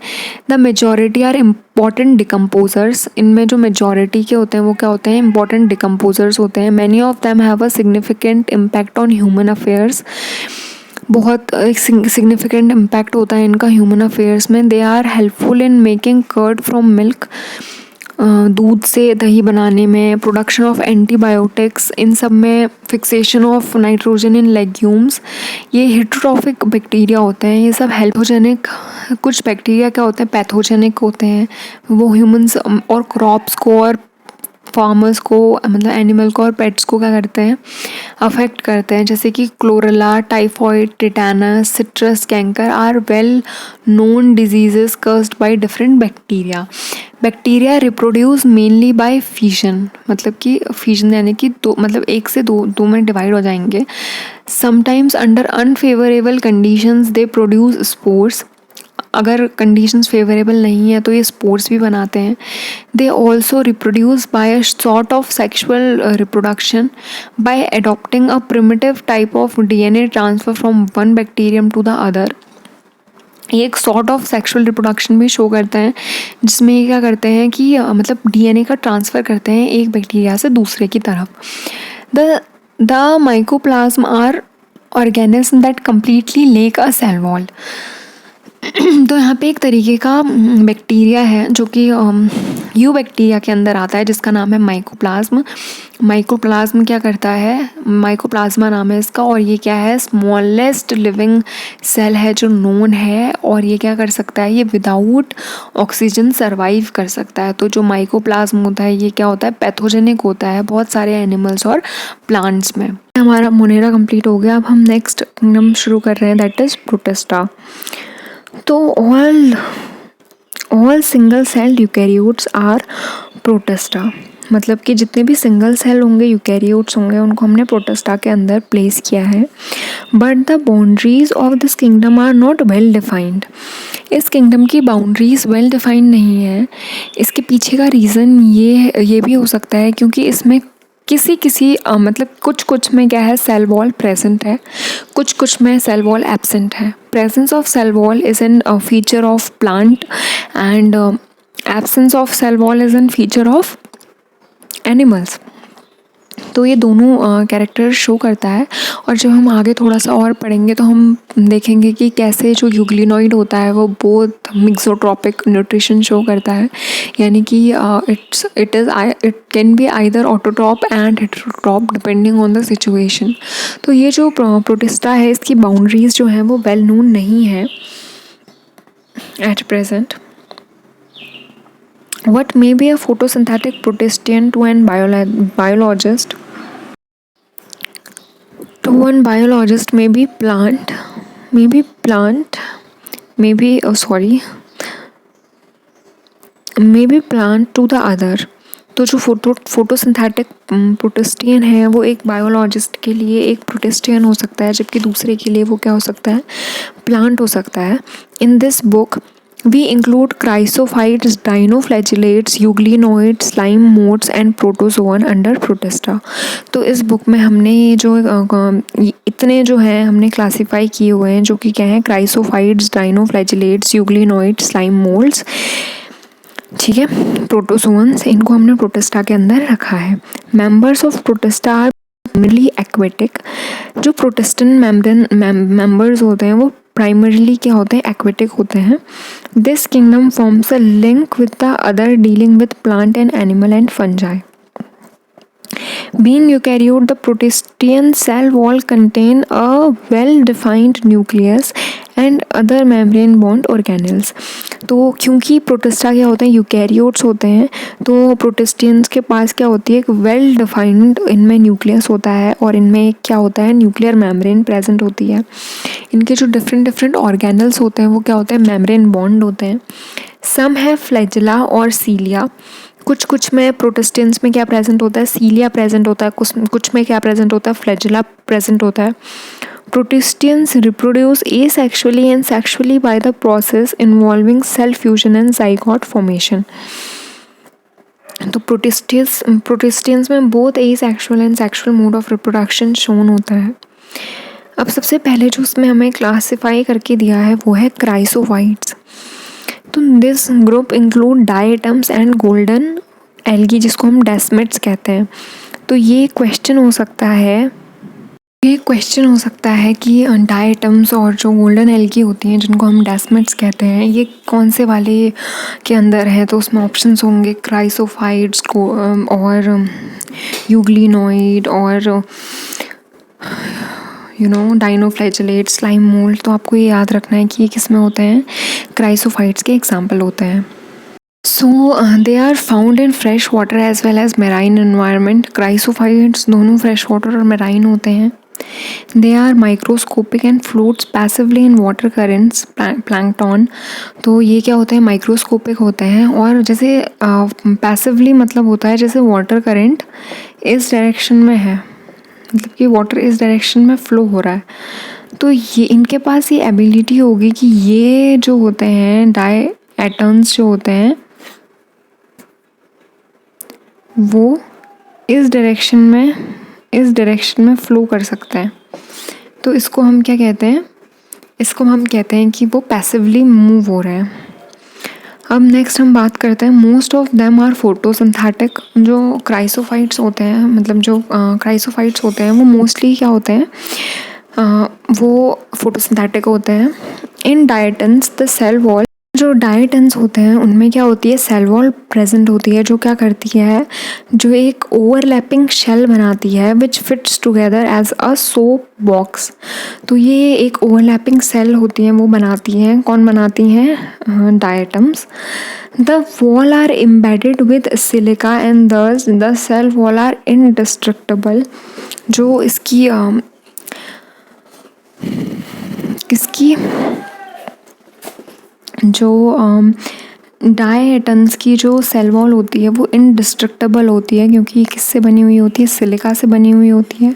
The majority are important decomposers. इनमें जो मेजॉरिटी के होते हैं वो क्या होते हैं? इम्पॉर्टेंट डिकम्पोजर्स होते हैं। Many of them have a significant impact on human affairs. बहुत एक सिग्निफिकेंट इम्पैक्ट होता है इनका ह्यूमन अफेयर्स में। They are helpful in making curd from milk, दूध से दही बनाने में, प्रोडक्शन ऑफ एंटीबायोटिक्स, इन सब में, fixation of nitrogen in legumes. ये हेट्रोट्रॉपिक बैक्टीरिया होते हैं। ये सब हेल्पोजेनिक। कुछ बैक्टीरिया क्या होते हैं? पैथोजेनिक होते हैं। वो ह्यूमंस और क्रॉप्स को और फार्मर्स को, मतलब एनिमल को और पेट्स को क्या करते हैं? अफेक्ट करते हैं। जैसे कि cholera, typhoid, tetanus, citrus canker are well known diseases caused by different bacteria. Bacteria reproduce mainly by fission, मतलब कि फिजन यानी कि मतलब एक से दो में डिवाइड हो जाएंगे। Sometimes under unfavourable conditions they produce spores. अगर कंडीशंस फेवरेबल नहीं है तो ये स्पोर्स भी बनाते हैं। They also reproduce by a sort of sexual reproduction by adopting a primitive type of DNA transfer from one bacterium to the other. ये एक सॉर्ट ऑफ सेक्शुअल रिप्रोडक्शन भी शो करते हैं, जिसमें ये क्या करते हैं कि मतलब डीएनए का ट्रांसफ़र करते हैं एक बैक्टीरिया से दूसरे की तरफ। The mycoplasma are organism that completely lack a cell wall. तो यहाँ पे एक तरीके का बैक्टीरिया है जो कि यू बैक्टीरिया के अंदर आता है जिसका नाम है माइकोप्लाज्म। माइकोप्लाज्म क्या करता है, माइकोप्लाज्मा नाम है इसका, और ये क्या है, स्मॉलेस्ट लिविंग सेल है जो नोन है, और ये क्या कर सकता है, ये विदाउट ऑक्सीजन सर्वाइव कर सकता है। तो जो माइकोप्लाज्म होता है ये क्या होता है, पैथोजेनिक होता है बहुत सारे एनिमल्स और प्लांट्स में। हमारा मोनेरा कंप्लीट हो गया। अब हम नेक्स्ट किंगडम शुरू कर रहे हैं, दैट इज प्रोटिस्टा। तो all single cell eukaryotes are protista, मतलब कि जितने भी सिंगल सेल होंगे यूकैरियोट्स होंगे उनको हमने प्रोटिस्टा के अंदर प्लेस किया है। But the boundaries of this kingdom are not well defined. इस किंगडम की बाउंड्रीज वेल डिफाइंड नहीं है। इसके पीछे का रीज़न ये भी हो सकता है क्योंकि इसमें किसी मतलब कुछ में क्या है, सेल वॉल प्रेजेंट है, कुछ में सेल वॉल एब्सेंट है। Presence of cell wall is an feature of plant and absence of cell wall is an feature of animals. तो ये दोनों कैरेक्टर शो करता है। और जब हम आगे थोड़ा सा और पढ़ेंगे तो हम देखेंगे कि कैसे जो यूग्लिनॉइड होता है वो बोथ मिक्सोट्रॉपिक न्यूट्रिशन शो करता है, यानी कि it can be either autotroph and heterotroph depending on the situation. तो ये जो प्रोटिस्टा है इसकी बाउंड्रीज जो हैं वो वेल नोन नहीं है at present. What may be a photosynthetic protistian to an biologist? To one biologist, maybe plant, maybe plant to the other. तो जो फोटोसिंथेटिक प्रोटिस्टियन है वो एक बायोलॉजिस्ट के लिए एक प्रोटिस्टियन हो सकता है, जबकि दूसरे के लिए वो क्या हो सकता है, प्लांट हो सकता है। In this book we include chrysophytes, dinoflagellates, euglenoids, slime motes and protozoan under protista। तो इस बुक में हमने ये जो इतने जो हैं हमने क्लासीफाई किए हुए हैं, जो कि क्या है, chrysophytes, dinoflagellates, euglenoids, slime moulds, ठीक है, प्रोटोजोन्स, इनको हमने प्रोटिस्टा के अंदर रखा है। Members of protista are primarily aquatic. जो प्रोटिस्टन मेंबर्स होते हैं वो प्राइमरीली क्या होते हैं, एक्वेटिक होते हैं। This kingdom forms a link with the other dealing with plant and animal and fungi. Being eukaryote, the protistian cell wall contain a well-defined nucleus and other membrane bound organelles। तो क्योंकि protista क्या होते हैं, eukaryotes होते हैं, तो प्रोटिस्टियंस के पास क्या होती है, एक वेल डिफाइंड इनमें न्यूक्लियस होता है और इनमें क्या होता है, न्यूक्लियर मेम्ब्रेन प्रेजेंट होती है। इनके जो डिफरेंट ऑर्गेनल्स होते हैं वो क्या होते हैं, मेम्ब्रेन बॉन्ड होते हैं। सम है फ्लैजिला और सीलिया। कुछ में प्रोटिस्टियंस में क्या प्रेजेंट होता है, सीलिया प्रेजेंट होता है, कुछ में क्या प्रेजेंट होता है, फ्लैजिला प्रेजेंट होता है। Protistans reproduce asexually and sexually by the process involving cell fusion and zygote formation. तो प्रोटिस्टियंस में both asexual and sexual mode of reproduction shown होता है। अब सबसे पहले जो उसमें हमें क्लासिफाई करके दिया है वो है क्राइसोफाइट्स। तो this group include diatoms and golden algae, जिसको हम डेस्मिड्स कहते हैं। तो ये क्वेश्चन हो सकता है कि डायटम्स और जो गोल्डन एल्गी होती हैं जिनको हम डेस्मिड्स कहते हैं ये कौन से वाले के अंदर है। तो उसमें ऑप्शंस होंगे क्राइसोफाइट्स को और यूग्लिनोइड और डाइनोफ्लैजिलेट, स्लाइम मोल्ड। तो आपको ये याद रखना है कि ये किस में होते हैं, क्राइसोफाइट्स के एग्जाम्पल होते हैं। So they are found in fresh water as well as marine environment. Chrysophytes दोनों फ्रेश वाटर और मेराइन होते हैं। They are microscopic and floats passively in water currents, plankton. तो ये क्या होते हैं, माइक्रोस्कोपिक होते हैं और जैसे पैसिवली मतलब होता है जैसे वाटर करेंट इस डायरेक्शन में है, मतलब कि वाटर इस डायरेक्शन में फ़्लो हो रहा है। तो ये इनके पास ये एबिलिटी होगी कि ये जो होते हैं डायटम्स जो होते हैं वो इस डायरेक्शन में फ़्लो कर सकते हैं। तो इसको हम क्या कहते हैं, इसको हम कहते हैं कि वो पैसिवली मूव हो रहे हैं। अब नेक्स्ट हम बात करते हैं, most of them are photosynthetic. जो क्राइसोफाइट्स होते हैं, मतलब जो क्राइसोफाइट्स होते हैं वो मोस्टली क्या होते हैं, वो फोटोसिंथेटिक होते हैं। इन डायटम्स द सेल वॉल जो डायटन्स होते हैं उनमें क्या होती है, सेल वॉल प्रेजेंट होती है, जो क्या करती है, जो एक ओवरलैपिंग शेल बनाती है which fits together as a soap box. तो ये एक ओवरलैपिंग सेल होती हैं, वो बनाती हैं, कौन बनाती हैं, diatoms. The wall are embedded with silica and thus the cell wall are indestructible. जो इसकी किसकी जो डायटन्स की जो सेल वॉल होती है वो इनडिस्ट्रक्टेबल होती है, क्योंकि किससे बनी हुई होती है, सिलिका से बनी हुई होती है।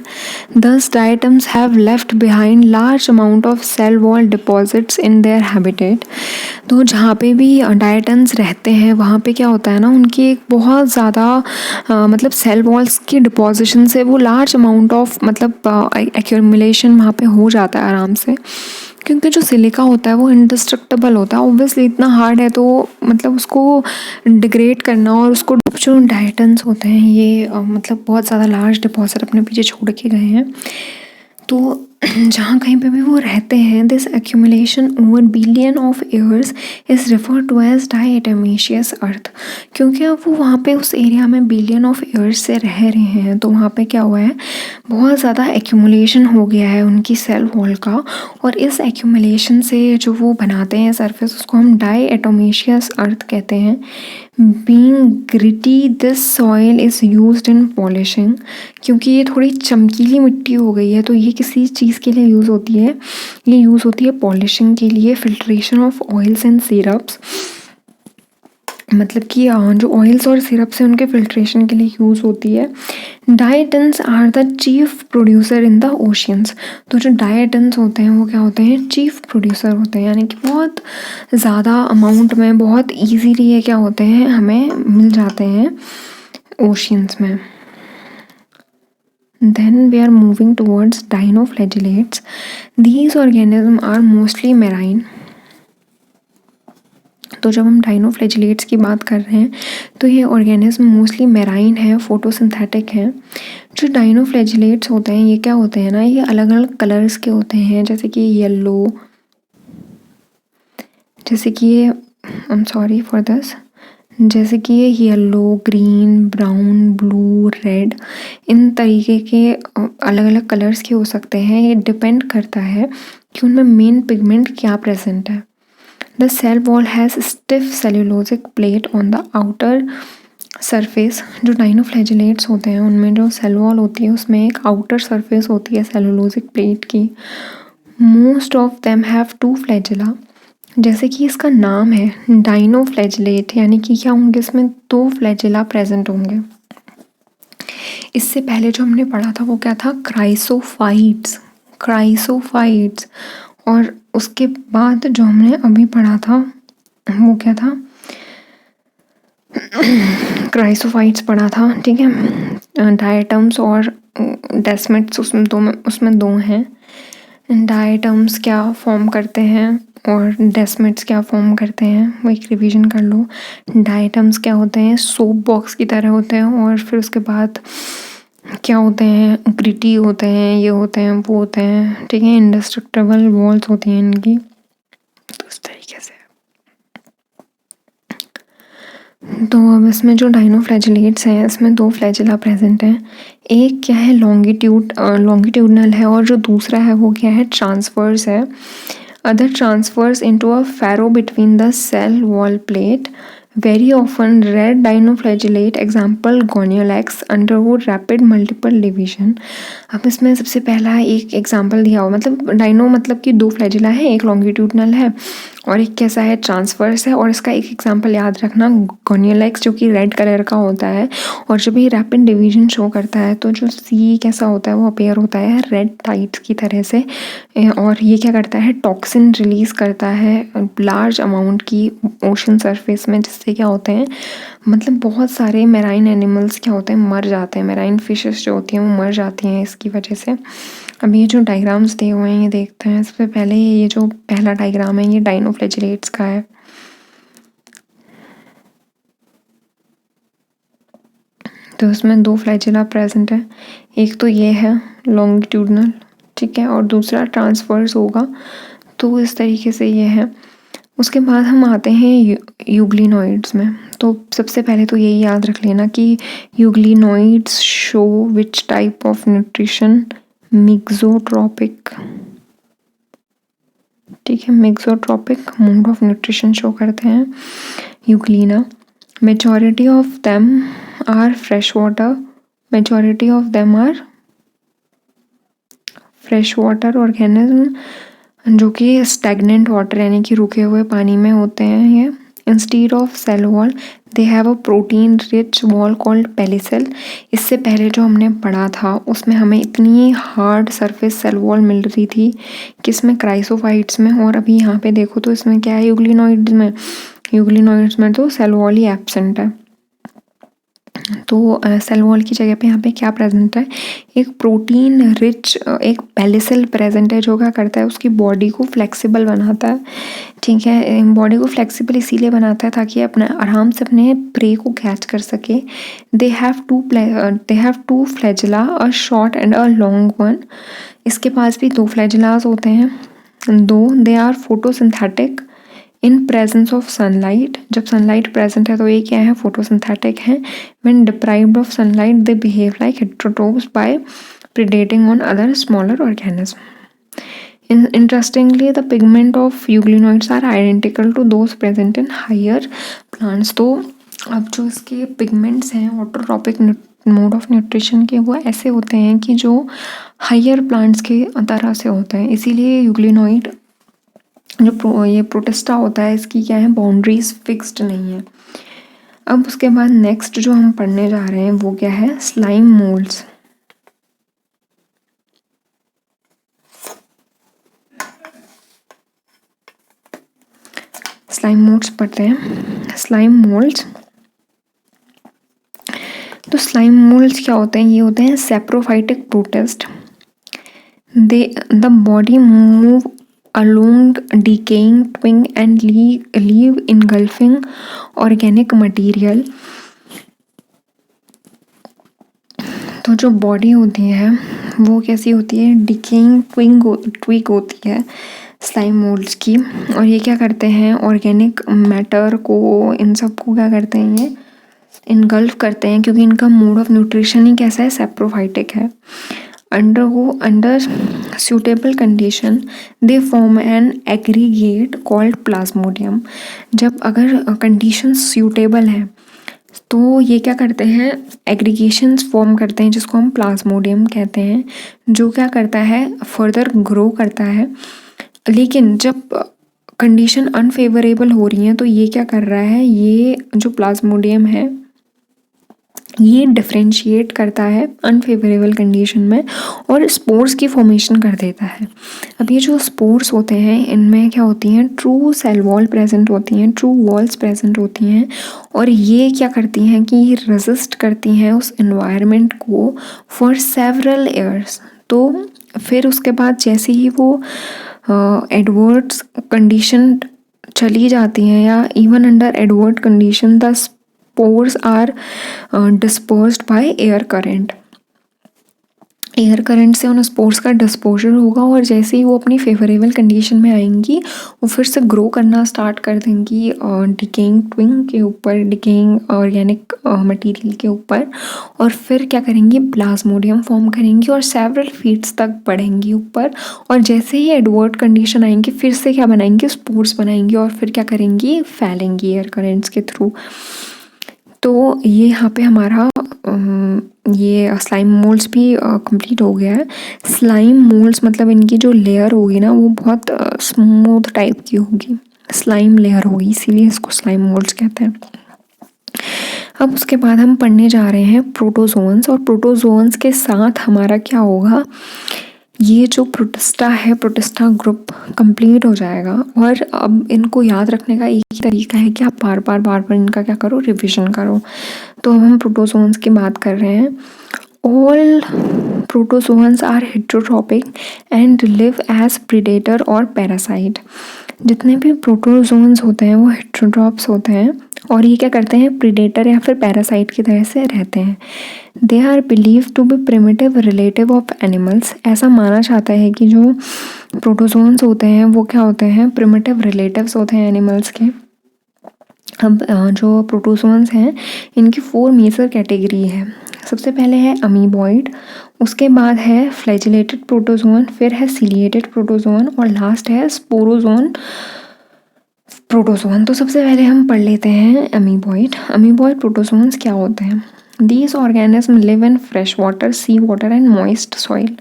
Thus diatoms have left behind large amount of cell wall deposits in their habitat. तो जहाँ पे भी डायटन्स रहते हैं वहाँ पे क्या होता है ना, उनकी एक बहुत ज़्यादा मतलब सेल वॉल्स की डिपॉजिशन से वो लार्ज अमाउंट ऑफ मतलब एक्यूमुलेशन वहाँ पे हो जाता है आराम से, क्योंकि जो सिलिका होता है वो इंडिस्ट्रक्टेबल होता है। ऑब्वियसली इतना हार्ड है तो मतलब उसको डिग्रेड करना, और उसको जो डायटन्स होते हैं ये मतलब बहुत ज़्यादा लार्ज डिपॉजिट अपने पीछे छोड़ के गए हैं। तो जहाँ कहीं पे भी वो रहते हैं, this accumulation over billion of years is refer to as diatomaceous earth. क्योंकि अब वो वहाँ पे उस एरिया में बिलियन ऑफ ईयर्स से रह रहे हैं, तो वहाँ पे क्या हुआ है, बहुत ज़्यादा एक्यूमुलेशन हो गया है उनकी सेल वॉल का, और इस एक्यूमुलेशन से जो वो बनाते हैं सरफेस, उसको हम डायटोमेशियस अर्थ कहते हैं। Being gritty this soil is used in polishing. क्योंकि ये थोड़ी चमकीली मिट्टी हो गई है तो ये किसी चीज़ के लिए यूज़ होती है, ये यूज़ होती है पॉलिशिंग के लिए, filtration of oils and syrups. मतलब कि जो ऑयल्स और सिरप्स है उनके फिल्ट्रेशन के लिए यूज़ होती है। Diatoms are the chief producer in the oceans. तो जो डायटन्स होते हैं वो क्या होते हैं, चीफ प्रोड्यूसर होते हैं, यानी कि बहुत ज़्यादा अमाउंट में बहुत ईजीली ये क्या होते हैं, हमें मिल जाते हैं ओशियंस में। Then we are moving towards dinoflagellates. These organisms are mostly marine. तो जब हम डाइनोफ्लैजिलेट्स की बात कर रहे हैं तो ये ऑर्गेनिज्म मोस्टली मेराइन है, फोटोसिंथेटिक है। जो डाइनोफ्लैजिलेट्स होते हैं ये क्या होते हैं ना, ये अलग अलग कलर्स के होते हैं, जैसे कि येलो, जैसे कि ये I am sorry for this, जैसे कि ये yellow, green, brown, blue, red, इन तरीके के अलग अलग कलर्स के हो सकते हैं। ये डिपेंड करता है कि उनमें मेन पिगमेंट क्या प्रेजेंट है। The cell wall has stiff cellulosic plate on the outer surface. जो डाइनोफ्लैजिलेट्स होते हैं उनमें जो सेल वॉल होती है उसमें एक आउटर सरफेस होती है सेल्यूलोजिक प्लेट की। Most of them have two flagella. जैसे कि इसका नाम है डाइनोफ्लैजिलेट, यानी कि क्या होंगे, इसमें दो फ्लैजिला प्रेजेंट होंगे। इससे पहले जो हमने पढ़ा था वो क्या था, क्राइसोफाइट्स, क्राइसोफाइट्स। और उसके बाद जो हमने अभी पढ़ा था वो क्या था, क्राइसोफाइट्स पढ़ा था, ठीक है। डायटम्स और डेस्मिड्स उसमें दो हैं। डायटम्स क्या फॉर्म करते हैं और डेस्मिड्स क्या फॉर्म करते हैं, वो एक रिवीजन कर लो। डायटम्स क्या होते हैं, सोप बॉक्स की तरह होते हैं, और फिर उसके बाद क्या होते हैं, ग्रिटी होते हैं, ये होते हैं, वो होते हैं, ठीक है। इंडिस्ट्रक्टेबल वॉल्स होती हैं इनकी, तो इस तरीके से। तो अब इसमें जो डाइनोफ्लैजिलेट्स हैं इसमें दो फ्लैजिला प्रेजेंट हैं। एक क्या है, लॉन्गिट्यूडनल है, और जो दूसरा है वो क्या है, ट्रांसवर्स है। Other transfers into a furrow between the cell wall plate. Very often red dinoflagellate example Gonyaulax undergo rapid multiple division. अब इसमें सबसे पहला एक एग्जाम्पल दिया हुआ, मतलब डाइनो मतलब कि दो फ्लैजिला है, एक लॉन्गिट्यूडनल है और एक कैसा है, ट्रांसवर्स है। और इसका एक एग्जाम्पल याद रखना, गोनियोलैक्स, जो कि रेड कलर का होता है, और जब ये रैपिड डिवीजन शो करता है तो जो सी कैसा होता है, वो अपेयर होता है रेड टाइट्स की तरह से। और ये क्या करता है, टॉक्सिन रिलीज़ करता है लार्ज अमाउंट की ओशन सरफेस में, जिससे क्या होते हैं, मतलब बहुत सारे मेराइन एनिमल्स क्या होते हैं, मर जाते हैं। मेराइन फिशेस जो होती हैं वो मर जाती हैं इसकी वजह से। अब ये जो डायग्राम्स दिए हुए हैं ये देखते हैं। सबसे पहले ये जो पहला डायग्राम है ये डाइनोफ्लैजिलेट्स का है। तो इसमें दो फ्लैजिला प्रेजेंट है, एक तो ये है लॉन्गिट्यूडनल, ठीक है, और दूसरा ट्रांसवर्स होगा। तो इस तरीके से ये है। उसके बाद हम आते हैं यूग्लिनॉइड्स में। तो सबसे पहले तो यही याद रख लेना कि euglenoids show which type of nutrition, mixotrophic, ठीक है, mixotrophic mode of nutrition show करते हैं euglena. Majority of them are fresh water, majority of them are fresh water organism जो कि स्टैग्नेंट वाटर यानी कि रुके हुए पानी में होते हैं ये। Instead of cell wall they have a protein rich wall called pellicle. इससे पहले जो हमने पढ़ा था उसमें हमें इतनी हार्ड सरफेस सेल वॉल मिल रही थी किसमें, क्राइसोफाइट्स में, और अभी यहाँ पे देखो तो इसमें क्या है, यूग्लिनॉइड्स में, यूग्लिनॉइड्स में तो सेल वॉल ही एब्सेंट है। तो सेल वॉल की जगह पे यहाँ पे क्या प्रेजेंट है, एक प्रोटीन रिच एक पेलिसेल प्रेजेंट है जो क्या करता है, उसकी बॉडी को फ्लेक्सिबल बनाता है, ठीक है। बॉडी को फ्लेक्सिबल इसीलिए बनाता है ताकि अपना आराम से अपने प्रे को कैच कर सके। They have two flagella, a short and a long one. इसके पास भी दो फ्लैजिलास होते हैं, दो। They are photosynthetic in presence of sunlight. जब सनलाइट प्रेजेंट है तो ये क्या है, फोटोसिंथेटिक है। When deprived of sunlight they behave like heterotrophs by predating on other smaller organism. Interestingly, the pigment of euglenoids are identical to those present in higher plants। तो अब जो इसके पिगमेंट्स हैं ऑटोट्रॉपिक मोड ऑफ न्यूट्रिशन के, वो ऐसे होते हैं कि जो हायर प्लांट्स के तरह से होते हैं। इसीलिए यूग्लिनॉइड जो ये प्रोटिस्टा होता है इसकी क्या है, बाउंड्रीज फिक्स्ड नहीं है। अब उसके बाद नेक्स्ट जो हम पढ़ने जा रहे हैं वो क्या है, स्लाइम मोल्ड्स। स्लाइम मोल्ड्स पढ़ते हैं। स्लाइम मोल्ड्स, तो स्लाइम मोल्ड्स क्या होते हैं, ये होते हैं saprophytic protist. The body move along decaying twig and leave engulfing organic material। तो जो बॉडी होती है वो कैसी होती है, डिकेइंग ट्विग होती है स्लाइम मोल्ड्स की। और ये क्या करते हैं, ऑर्गेनिक मैटर को, इन सब को क्या करते हैं, ये इनगल्फ करते हैं क्योंकि इनका मोड ऑफ न्यूट्रिशन ही कैसा है, सैप्रोफाइटिक है। Under suitable condition they form an aggregate called plasmodium। जब अगर कंडीशन suitable है तो ये क्या करते हैं, एग्रीगेशंस फॉर्म करते हैं जिसको हम प्लाज्मोडियम कहते हैं, जो क्या करता है, फर्दर ग्रो करता है। लेकिन जब कंडीशन अनफेवरेबल हो रही है तो ये क्या कर रहा है, ये जो प्लाज्मोडियम है ये डिफ्रेंशिएट करता है अनफेवरेबल कंडीशन में और स्पोर्स की फॉर्मेशन कर देता है। अब ये जो स्पोर्स होते हैं इनमें क्या होती हैं, ट्रू सेल वॉल प्रेजेंट होती हैं, ट्रू वॉल्स प्रेजेंट होती हैं, और ये क्या करती हैं कि ये रेजिस्ट करती हैं उस एनवायरनमेंट को फॉर सेवरल ईयर्स। तो फिर उसके बाद जैसे ही वो एडवर्स कंडीशन चली जाती हैं या even under adverse condition the spores are dispersed by air current। Air current से उन स्पोर्स का डिस्पोजर होगा और जैसे ही वो अपनी फेवरेबल कंडीशन में आएंगी वो फिर से ग्रो करना स्टार्ट कर देंगी डिकेइंग ट्विग के ऊपर, डिकेइंग ऑर्गेनिक मटेरियल के ऊपर, और फिर क्या करेंगी, प्लाज्मोडियम फॉर्म करेंगी और सेवरल फीट्स तक बढ़ेंगी ऊपर। और जैसे ही एडवर्ट कंडीशन आएंगी फिर से क्या बनाएंगी, स्पोर्स बनाएंगी और फिर क्या करेंगी, फैलेंगी एयर करेंट्स के थ्रू। तो ये यहाँ पे हमारा ये स्लाइम मोल्ड्स भी कंप्लीट हो गया है। स्लाइम मोल्ड्स मतलब इनकी जो लेयर होगी ना वो बहुत स्मूथ टाइप की होगी, स्लाइम लेयर होगी, इसीलिए इसको स्लाइम मोल्ड्स कहते हैं। अब उसके बाद हम पढ़ने जा रहे हैं प्रोटोजोन्स, और प्रोटोजोन्स के साथ हमारा क्या होगा, ये जो प्रोटिस्टा है, प्रोटिस्टा ग्रुप कंप्लीट हो जाएगा। और अब इनको याद रखने का एक ही तरीका है कि आप बार बार इनका क्या करो, रिवीजन करो। तो अब हम प्रोटोजोन्स की बात कर रहे हैं। All protozoans are heterotrophic and live as predator और पैरासाइट। जितने भी प्रोटोजोन्स होते हैं वो हेटेरोट्रॉप्स होते हैं और ये क्या करते हैं, प्रीडेटर या फिर पैरासाइट की तरह से रहते हैं। They are believe to be primitive relative of animals. ऐसा माना जाता है कि जो प्रोटोजोन्स होते हैं वो क्या होते हैं, प्रिमिटिव रिलेटिव्स होते हैं एनिमल्स के। अब जो प्रोटोजोन्स हैं इनकी 4 मेजर कैटेगरी है। सबसे पहले है अमीबॉइड, उसके बाद है फ्लैजिलेटेड प्रोटोजोन, फिर है सीलिएटेड प्रोटोजोन और लास्ट है स्पोरोजोन प्रोटोजोन। तो सबसे पहले हम पढ़ लेते हैं अमीबॉइड। अमीबॉइड प्रोटोजोन्स क्या होते हैं? These organism live in fresh water, sea water and moist soil.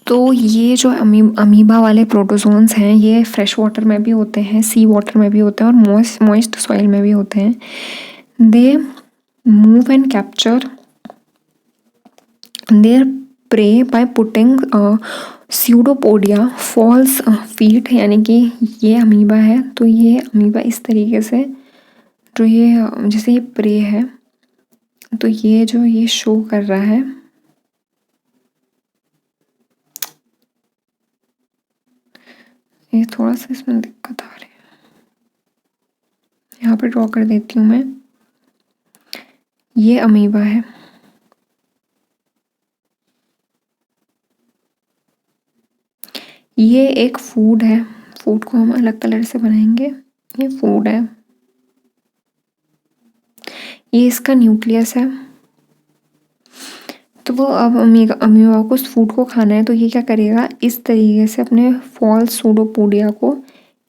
तो ये जो अमीबा वाले प्रोटोजोन्स हैं ये फ्रेश वाटर में भी होते हैं, सी वाटर में भी होते हैं और मॉइस्ट सॉइल में भी होते हैं। They move and capture their prey by putting pseudopodia false feet, यानी कि ये अमीबा है तो ये अमीबा इस तरीके से जो ये जैसे ये प्रे है तो ये जो ये शो कर रहा है, ये थोड़ा सा इसमें दिक्कत आ रही है, यहाँ पे ड्रॉ कर देती हूँ मैं। ये अमीबा है, ये एक फूड है, फूड को हम अलग कलर से बनाएंगे, ये फूड है, ये इसका न्यूक्लियस है। तो वो अब अमीबा को उस फूड को खाना है तो ये क्या करेगा, इस तरीके से अपने फॉल्स सूडोपोडिया को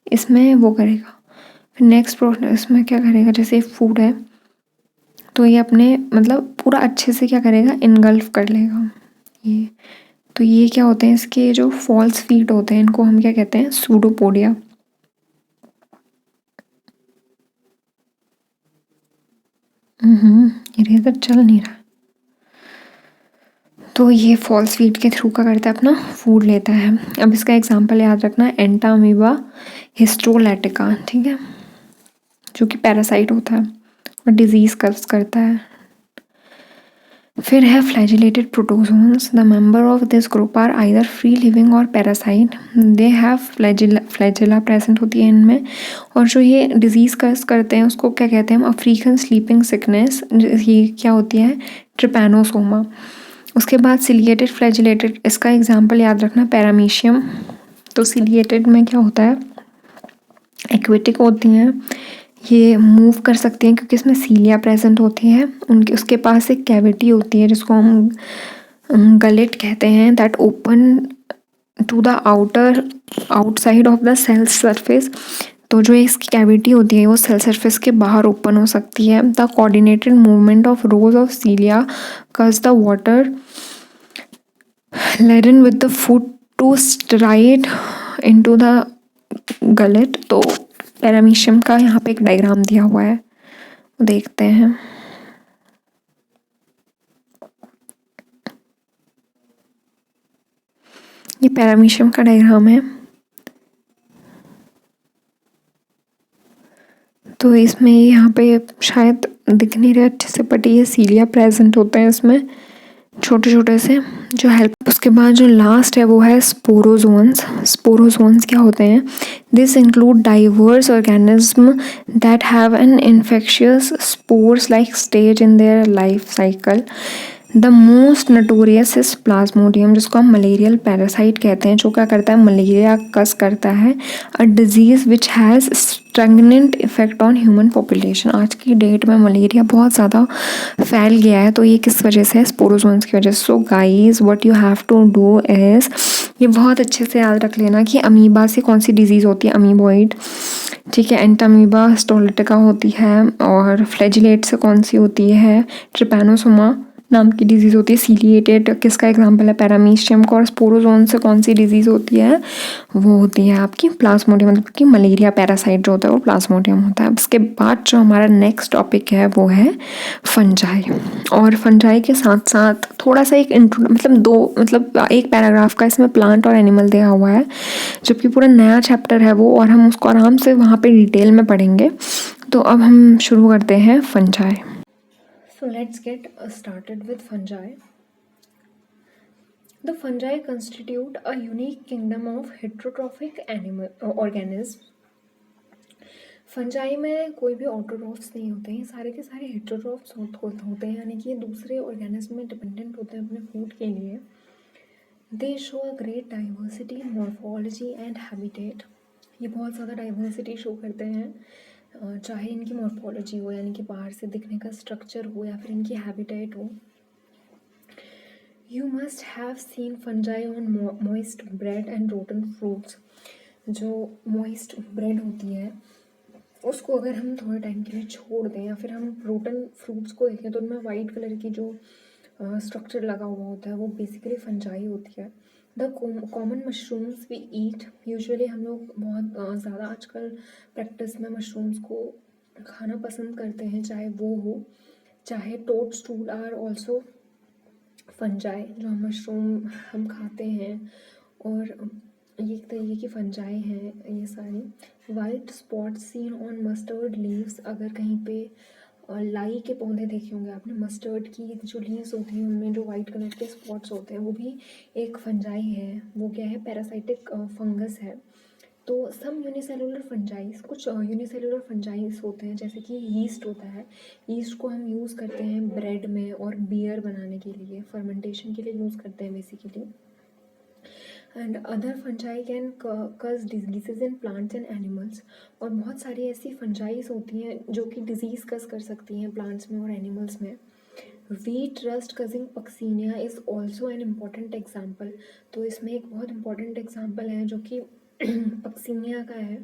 इसमें वो करेगा। फिर नेक्स्ट प्रोसेस इसमें क्या करेगा, जैसे फूड है तो ये अपने मतलब पूरा अच्छे से क्या करेगा, इनगल्फ कर लेगा ये। तो ये क्या होते हैं, इसके जो फॉल्स फीट होते हैं इनको हम क्या कहते हैं, सूडोपोडिया। इरेजर चल नहीं रहा। तो ये फॉल्स फीट के थ्रू का करता है, अपना फूड लेता है। अब इसका एग्जांपल याद रखना, एंटामीबा हिस्ट्रोलैटिका, ठीक है, जो कि पैरासाइट होता है और डिजीज कज करता है। फिर है flagellated protozoans. The member of this group are either free living और parasite. They have flagella present होती है इनमें। और जो ये डिजीज़ कज करते हैं उसको क्या कहते हैं हम, अफ्रीकन स्लीपिंग सिकनेस, ये क्या होती है, ट्रिपैनोसोमा। उसके बाद सिलिएटेड फ्लैजिलेटेड, इसका एग्जाम्पल याद रखना, पैरामीशियम। तो सिलिएटेड में क्या होता है, एक्वेटिक होती हैं, ये मूव कर सकती हैं क्योंकि इसमें सीलिया प्रेजेंट होती है। उनके उसके पास एक कैविटी होती है जिसको हम गलेट कहते हैं, that open to the outside of the cell surface. तो जो इसकी कैविटी होती है वो सेल सरफेस के बाहर ओपन हो सकती है। The coordinated movement of rows of cilia cause the water laden with the food to stride into the gullet. तो पैरामीशियम का यहाँ पे एक डायग्राम दिया हुआ है, वो देखते हैं। ये पैरामीशियम का डायग्राम है। तो इसमें यहाँ पे शायद दिख नहीं रहा अच्छे से, बट ये सीलिया प्रेजेंट होते हैं इसमें छोटे छोटे से जो हेल्प। उसके बाद जो लास्ट है वो है स्पोरोजोन्स। स्पोरोजोन्स क्या होते हैं, this include diverse organism that have an infectious spores like stage in their life cycle. The most notorious is Plasmodium, जिसको हम मलेरियल पैरासाइट कहते हैं, जो क्या करता है, मलेरिया कस करता है। A disease which has stagnant effect on human population. आज की डेट में मलेरिया बहुत ज़्यादा फैल गया है, तो ये किस वजह से है, स्पोरोजोन्स की वजह से। So guys what you have to do is, ये बहुत अच्छे से याद रख लेना कि अमीबा से कौन सी डिजीज़ होती है, अमीबॉइड, ठीक है, एंटामीबा हिस्टोलिटिका होती है, और फ्लैजिलेट से कौन सी होती है, ट्रिपैनोसोमा नाम की डिजीज़ होती है। सीलिएटेड किसका एग्जांपल है, पैरामीशियम का। और स्पोरोजोन से कौन सी डिजीज़ होती है, वो होती है आपकी प्लाज्मोडियम, मतलब कि मलेरिया पैरासाइट जो होता है वो प्लाज्मोडियम होता है। इसके बाद जो हमारा नेक्स्ट टॉपिक है वो है फंजाई। और फंजाई के साथ साथ थोड़ा सा एक मतलब एक पैराग्राफ का इसमें प्लांट और एनिमल दिया हुआ है, जबकि पूरा नया चैप्टर है वो, और हम उसको आराम से वहाँ पे डिटेल में पढ़ेंगे। तो अब हम शुरू करते हैं fungi. So let's get started with fungi. The fungi constitute a unique kingdom of heterotrophic organisms. Fungi में कोई भी ऑटोट्रॉफ्स नहीं होते हैं, सारे के सारे हेटेरोट्रॉफ्स होते हैं, यानी कि ये दूसरे ऑर्गेनिज्म में डिपेंडेंट होते हैं अपने फूड के लिए। दे show a great diversity in morphology and habitat. ये बहुत ज़्यादा डाइवर्सिटी शो करते हैं, चाहे इनकी मॉर्फोलॉजी हो यानी कि बाहर से दिखने का स्ट्रक्चर हो या फिर इनकी हैबिटेट हो। You must have seen fungi on moist bread and rotten fruits. जो मॉइस्ट ब्रेड होती है उसको अगर हम थोड़े टाइम के लिए छोड़ दें या फिर हम रोटन फ्रूट्स को देखें तो उनमें वाइट कलर की जो स्ट्रक्चर लगा हुआ होता है वो बेसिकली फंजाई होती है। The common mushrooms we eat, usually हम लोग बहुत ज़्यादा आजकल प्रैक्टिस में मशरूम्स को खाना पसंद करते हैं, चाहे वो हो चाहे टोडस्टूल आर ऑल्सो फंजाई। जो हम मशरूम हम खाते हैं और ये एक तरीके की फंजाई हैं ये सारी। White spot seen on mustard leaves, अगर कहीं पे लाई के पौधे देखे होंगे आपने, मस्टर्ड की जो लीव्स होती हैं उनमें जो वाइट कलर के स्पॉट्स होते हैं वो भी एक फंजाई है। वो क्या है, पैरासाइटिक फंगस है। तो सम यूनिसेलुलर फंजाइस, कुछ यूनिसेलुलर फंजाइस होते हैं जैसे कि यीस्ट होता है। यीस्ट को हम यूज़ करते हैं ब्रेड में और बियर बनाने के लिए, फर्मेंटेशन के लिए यूज़ करते हैं basically. And other fungi can cause diseases in plants and animals. और बहुत सारी ऐसी फंजाइस होती हैं जो कि डिजीज़ कज कर सकती हैं प्लांट्स में और एनिमल्स में। Wheat rust causing Puccinia is also an important example. तो इसमें एक बहुत इंपॉर्टेंट एग्जाम्पल है जो कि पक्सीनिया का है।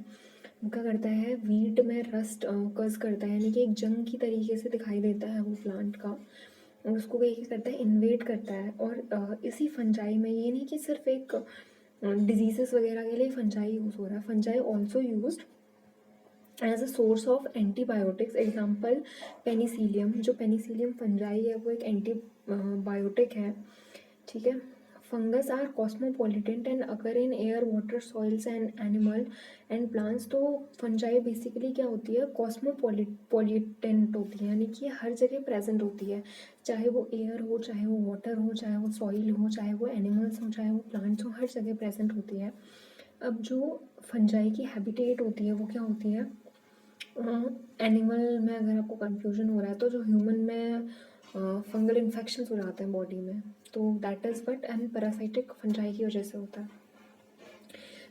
वो क्या करता है, वीट में रस्ट कज करता है, यानी कि एक जंग की तरीके से दिखाई देता है वो प्लांट का, और उसको क्या करता है, इन्वेट करता है। और इसी फंजाई में ये नहीं कि सिर्फ एक डिजीजेस वगैरह के लिए फंजाई यूज़ हो रहा है, fungi also used as a source of antibiotics. Example penicillium, जो पेनिसिलियम फंजाई है वो एक एंटीबायोटिक है, ठीक है। Fungus are cosmopolitan and occur in air water soils and animal and plants. तो फंजाई बेसिकली क्या होती है, कॉस्मोपॉलिटेंट होती है, यानी कि हर जगह प्रेजेंट होती है, चाहे वो एयर हो, चाहे वो वाटर हो, चाहे वो सॉइल हो, चाहे वो एनिमल्स हो, चाहे वो प्लांट्स हो, हर जगह प्रेजेंट होती है। अब जो फंजाई की हैबिटेट होती है वो क्या होती है, एनिमल में अगर आपको कन्फ्यूजन हो रहा है तो जो ह्यूमन में फंगल इन्फेक्शन हो जाते हैं बॉडी में, तो that is but and parasitic fungi की वजह से होता है।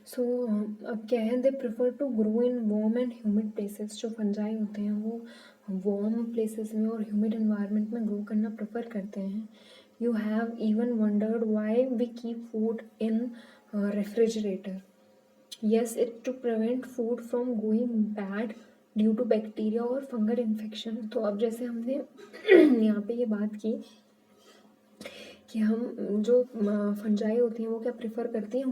सो अब क्या है, they prefer to grow in warm and humid places. जो फंजाई होते हैं वो वार्म प्लेसेस में और ह्यूमिड एनवायरनमेंट में ग्रो करना प्रेफर करते हैं। You have even wondered why we keep food in refrigerator. Yes, it to prevent food from going bad due to bacteria और फंगल इन्फेक्शन। तो अब जैसे हमने यहाँ पे ये बात की कि हम जो फंजाई होती हैं वो क्या प्रेफर करती हैं,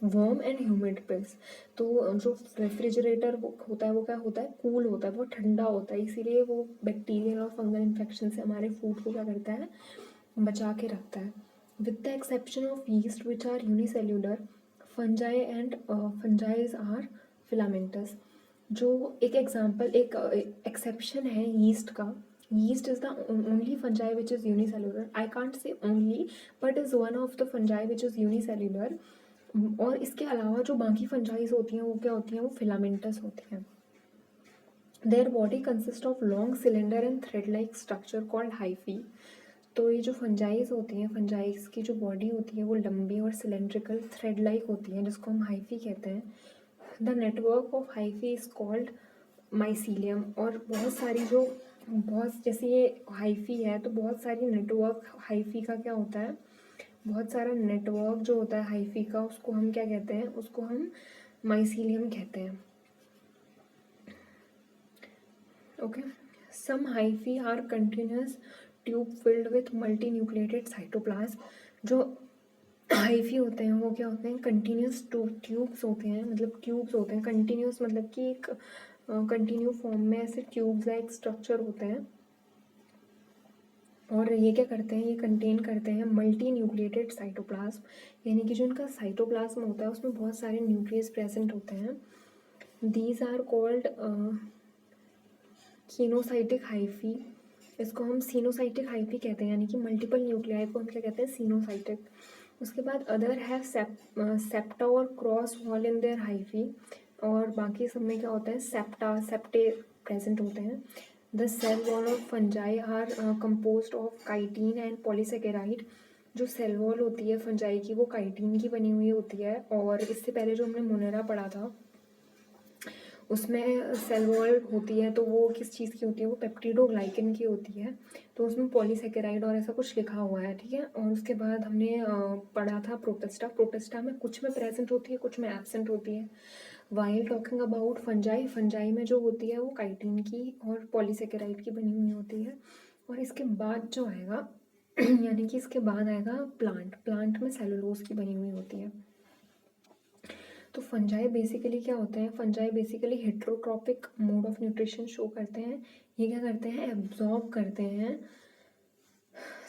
वार्म एंड ह्यूमिड प्लेस। तो जो रेफ्रिजरेटर होता है वो क्या होता है, कूल होता है, वो ठंडा होता है, इसीलिए वो बैक्टीरियल और फंगल इन्फेक्शन से हमारे फूड को क्या करता है, बचा के रखता है। With the exception of yeast which are unicellular, fungi and fungi's are filamentous. जो एक एग्जाम्पल, एक एक्सेप्शन है यीस्ट का, yeast is the only fungi which is unicellular. I can't say only, but is one of the fungi which is unicellular. और इसके अलावा जो बाकी फंजाइज होती हैं वो क्या होती हैं, वो फिलामेंटस होती हैं। Their body consist of long cylinder and thread like structure called hyphae. तो ये जो फंजाइज होती हैं, फंजाइज की जो बॉडी होती है वो लंबी और सिलेंड्रिकल थ्रेड लाइक होती है, जिसको हम हाइफी कहते हैं। The network of hyphae is called mycelium. और बहुत जैसे ये हाइफी है तो बहुत सारी नेटवर्क हाइफी का क्या होता है, बहुत सारा नेटवर्क जो होता है हाइफी का, उसको हम क्या कहते हैं, उसको हम माइसीलियम कहते हैं। Okay, some hyphae are continuous tube filled with multi nucleated cytoplasm. जो हाइफी होते हैं वो क्या होते हैं, कंटिन्यूस ट्यूब्स होते हैं, मतलब ट्यूब्स होते हैं, कंटिन्यूस मतलब कि एक कंटिन्यू फॉर्म में ऐसे ट्यूब्स लाइक स्ट्रक्चर होते हैं। और ये क्या करते हैं, ये कंटेन करते हैं मल्टी न्यूक्लिएटेड साइटोप्लाज्म, यानी कि जो इनका साइटोप्लाज्म होता है उसमें बहुत सारे न्यूक्लियस प्रेजेंट होते हैं। These are called coenocytic hyphae. इसको हम सीनोसाइटिक हाइफी कहते हैं, यानी कि मल्टीपल न्यूक्लियाई को हम क्या कहते हैं, सीनोसाइटिक। उसके बाद अदर हैव सेप्टा और cross wall in their hyphae. और बाकी सब में क्या होता है, सेप्टे प्रेजेंट होते हैं। The cell wall of fungi are composed of chitin and polysaccharide. जो सेल वॉल होती है फंजाई की वो काइटिन की बनी हुई होती है। और इससे पहले जो हमने मोनेरा पढ़ा था उसमें सेल वॉल होती है तो वो किस चीज़ की होती है, वो पेप्टिडोग्लाइकन की होती है। तो उसमें पॉलीसेकेराइड और ऐसा कुछ लिखा हुआ है, ठीक है। और उसके बाद हमने पढ़ा था प्रोटिस्टा। प्रोटिस्टा में कुछ में प्रेजेंट होती है, कुछ में एब्सेंट होती है। While talking about fungi, fungi में जो होती है वो काइटिन की और पॉलीसेकेराइड की बनी हुई होती है। और इसके बाद जो आएगा यानी कि इसके बाद आएगा प्लांट। प्लांट में सेलुलोज की बनी हुई होती है। तो फंजाई बेसिकली क्या होते हैं, fungi basically heterotrophic mode of nutrition show करते हैं। ये क्या करते हैं, एब्जॉर्ब करते हैं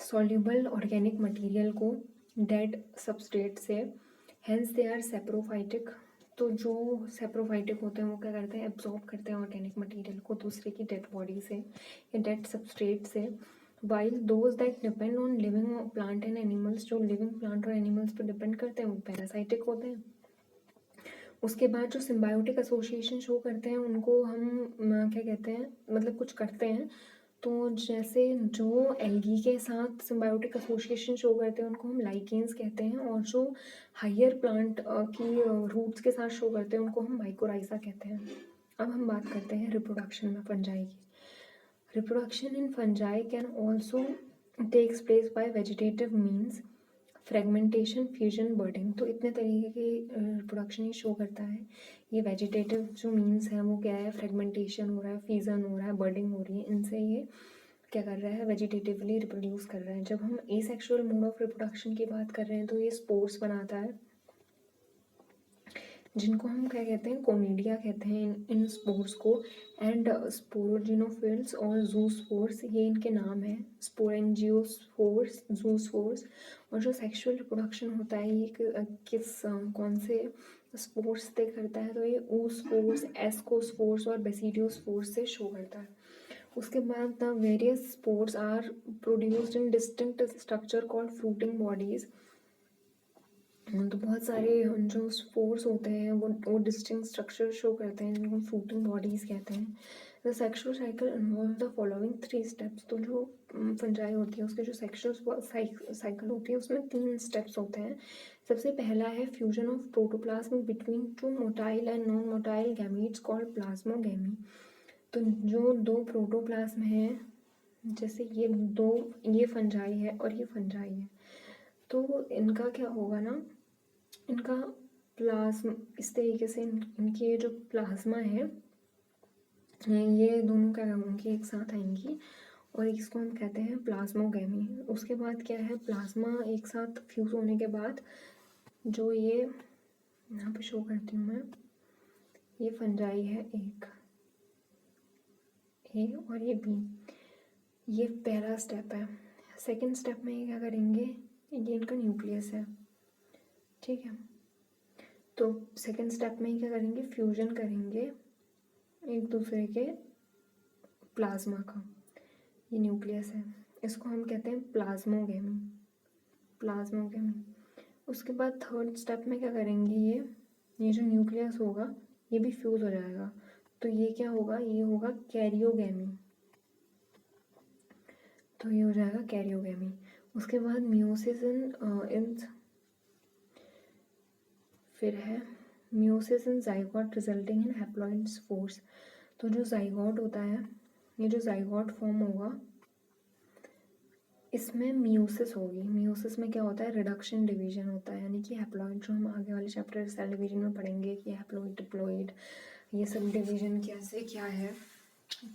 सॉल्युबल ऑर्गेनिक मटेरियल को डेड सबस्ट्रेट से। Hence they are saprophytic. तो जो सेप्रोफाइटिक होते हैं वो क्या करते हैं, एब्जॉर्ब करते हैं ऑर्गेनिक मटेरियल को दूसरे की डेड बॉडी से या डेड सबस्ट्रेट से। While those that depend on living plant and animals, जो लिविंग प्लांट और एनिमल्स पर डिपेंड करते हैं वो पैरासाइटिक होते हैं। उसके बाद जो सिम्बायोटिक एसोसिएशन शो करते हैं उनको हम क्या कहते हैं, मतलब कुछ करते हैं। तो जैसे जो एल्गी के साथ सिम्बायोटिक एसोसिएशन शो करते हैं उनको हम लाइकेन्स कहते हैं। और जो हायर प्लांट की रूट्स के साथ शो करते हैं उनको हम माइकोराइजा कहते हैं। अब हम बात करते हैं रिप्रोडक्शन में फंजाई की। Reproduction in fungi can also takes place by vegetative means, fragmentation, fusion, budding. तो इतने तरीके की रिप्रोडक्शन ये शो करता है। ये वेजिटेटिव जो मीन्स है वो क्या है, फ्रेगमेंटेशन हो रहा है, फ्यूजन हो रहा है, बर्डिंग हो रही है। इनसे ये क्या कर रहा है, वेजिटेटिवली रिप्रोड्यूस कर रहा है। जब हम एसेक्सुअल मोड ऑफ रिप्रोडक्शन की बात कर रहे हैं तो ये स्पोर्स बनाता है, जिनको हम क्या कहते हैं, कोनिडिया कहते हैं इन स्पोर्स को। एंड स्पोरोजिनोफिल्स और जूस्पोर्स, ये इनके नाम है, स्पोरेंजियोस्पोर्स, जूस्पोर्स। और जो सेक्सुअल रिप्रोडक्शन होता है ये कौन से स्पोर्स से करता है, तो ये oospores, एस्कोस्पोर्स और बेसिडियोस्पोर्स से शो करता है। उसके बाद the various spores are produced in distinct structure called fruiting bodies. तो बहुत सारे जो स्पोर्स होते हैं वो डिस्टिंक्ट स्ट्रक्चर शो करते हैं जिनको फ्रूटिंग बॉडीज कहते हैं। The sexual cycle involve the following 3 steps. तो जो फंजाई होती है उसके जो सेक्सुअल साइकिल होती है उसमें 3 स्टेप्स होते हैं। सबसे पहला है fusion of protoplasm between 2 motile and non motile gametes called plasmogamy. तो जो 2 प्रोटोप्लाज्म हैं, जैसे ये फंजाई है और ये फंजाई है, तो इनका क्या होगा ना, इनका प्लाज्मा इस तरीके से इनके जो प्लाज्मा है ये दोनों क्या होंगी, एक साथ आएंगी और इसको हम कहते हैं प्लाज्मोगैमी। उसके बाद क्या है, प्लाज्मा एक साथ फ्यूज होने के बाद जो ये यहाँ पे शो करती हूँ मैं, ये फंजाई है एक, ए और ये बी, ये पहला स्टेप है। सेकंड स्टेप में ये क्या करेंगे, ये इनका न्यूक्लियस है, ठीक है। तो सेकंड स्टेप में क्या करेंगे, फ्यूजन करेंगे एक दूसरे के प्लाज्मा का। ये न्यूक्लियस है, इसको हम कहते हैं प्लाज्मोगैमी, प्लाज्मोगैमी। उसके बाद थर्ड स्टेप में क्या करेंगे, ये जो न्यूक्लियस होगा ये भी फ्यूज हो जाएगा। तो ये क्या होगा, ये होगा कैरियोगैमी। तो ये हो जाएगा कैरियोगैमी। उसके बाद मियोसिस इन फिर है meiosis in zygote resulting in haploid spores. तो जो जाइगोट होता है, ये जो जाइगोट फॉर्म होगा इसमें मियोसिस होगी। मियोसिस में क्या होता है, रिडक्शन डिवीजन होता है, यानी कि हैप्लॉइड, जो हम आगे वाले चैप्टर सेल डिवीजन में पढ़ेंगे कि हैप्लॉइड डिप्लॉइड ये सब डिवीजन कैसे क्या है,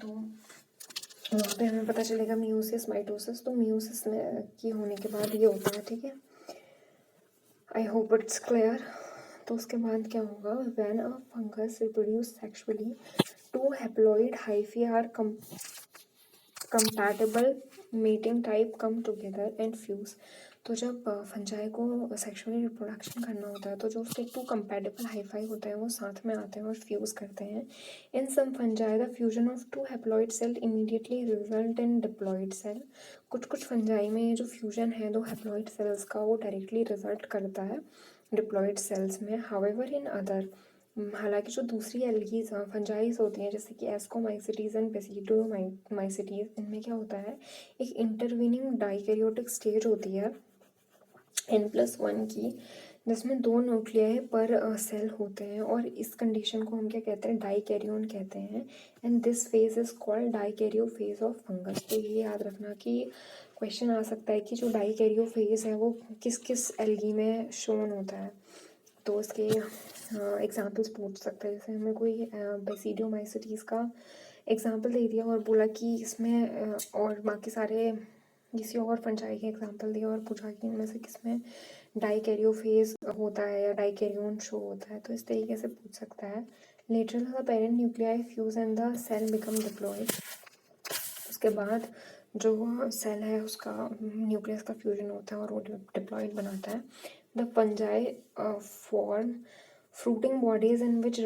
तो वहाँ पे हमें पता चलेगा मियोसिस माइटोसिस। तो मियोसिस में की होने के बाद ये होता है, ठीक है। I hope it's clear. तो उसके बाद क्या होगा, when a fungus reproduce sexually 2 haploid hyphae are compatible mating type come together and fuse. तो जब फंजाई को सेक्सुअली रिप्रोडक्शन करना होता है तो जो उसके 2 कंपैटिबल हाइफाई होते हैं वो साथ में आते हैं और फ्यूज करते हैं। In some fungi the fusion of 2 haploid cell immediately result in diploid cell. कुछ फंजाई में ये जो फ्यूजन है 2 हैप्लॉइड सेल्स का वो डायरेक्टली रिजल्ट करता है डिप्लॉइड सेल्स में। हाउएवर इन अदर हालांकि जो दूसरी एल्गीज फंजाइज होती हैं जैसे कि एस्कोमाइसिटीज एंड बेसिडोमाइसिटीज, इनमें क्या होता है, एक इंटरवीनिंग डाइकैरियोटिक स्टेज होती है N+1 की, जिसमें 2 न्यूक्लियाई पर सेल होते हैं, और इस कंडीशन को हम क्या कहते हैं, डाइकैरियोन कहते हैं। And this phase is called dikaryophase of fungus. तो ये याद रखना कि क्वेश्चन आ सकता है कि जो डाइकैरियो फेज है वो किस किस एल्गी में शोन होता है। तो उसके एग्जाम्पल्स पूछ सकते हैं। जैसे हमें कोई बेसिडियोमाइसिटीज़ का एग्जाम्पल दे दिया और बोला कि इसमें और बाकी सारे किसी और फंजाई के एग्जाम्पल दिया और पूछा कि इनमें से किसमें डाइकैरियोफेज होता है या डाइकैरियोन शो होता है, तो इस तरीके से पूछ सकता है। Lateral the parent nuclei fuse and the cell become diploid. उसके बाद जो सेल है उसका न्यूक्लियस का फ्यूजन होता है और वो डिप्लॉयड बनाता है। The fungi form fruiting bodies in which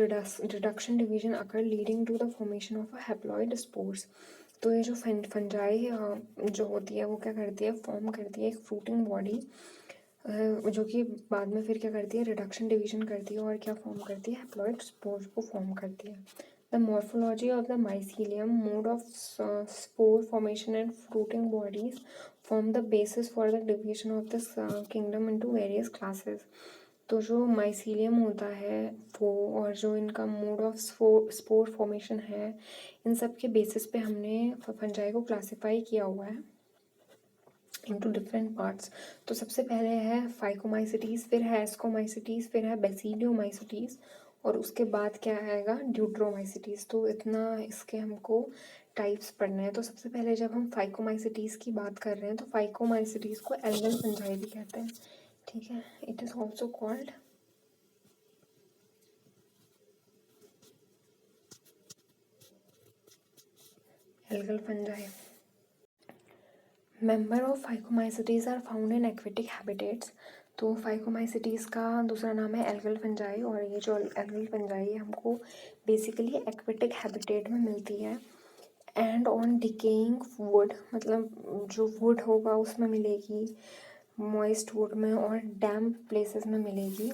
reduction division occur leading to the formation of a haploid spores। तो ये जो फंजाई जो होती है वो क्या करती है, फॉर्म करती है एक फ्रूटिंग बॉडी, जो कि बाद में फिर क्या करती है, रिडक्शन डिवीजन करती है और क्या फॉर्म करती है, हैप्लॉइड स्पोर्स को फॉर्म करती है। The morphology of the mycelium, mode of spore formation and fruiting bodies form the basis for the division of this kingdom into various classes. तो जो माइसीलियम होता है वो और जो इनका मोड ऑफ स्पोर फॉर्मेशन है, इन सब के बेसिस पे हमने फंजाई को क्लासिफाई किया हुआ है इनटू डिफरेंट पार्ट्स। तो सबसे पहले है फाइकोमाइसिटीज़, फिर है एस्कोमाइसिटीज़, फिर है बेसिडियोमाइसिटीज़, और उसके बाद क्या आएगा, ड्यूट्रोमाइसिटीज़। तो इतना इसके हमको टाइप्स पढ़ना है। तो सबसे पहले जब हम फाइकोमाइसिटीज़ की बात कर रहे हैं तो फाइकोमाइसिटीज़ को एल्गल फंजाई भी कहते हैं, ठीक है। It is also called algal fungi. Member of phycomycetes are found in aquatic habitats. तो फाइकोमाइसिटीज़ का दूसरा नाम है एल्गल फंजाई, और ये जो एल्गल फंजाई हमको बेसिकली एक्वेटिक हैबिटेट में मिलती है। एंड ऑन डिकेइंग वुड, मतलब जो वुड होगा उसमें मिलेगी, मॉइस्ट वुड में और डैम्प प्लेसेस में मिलेगी।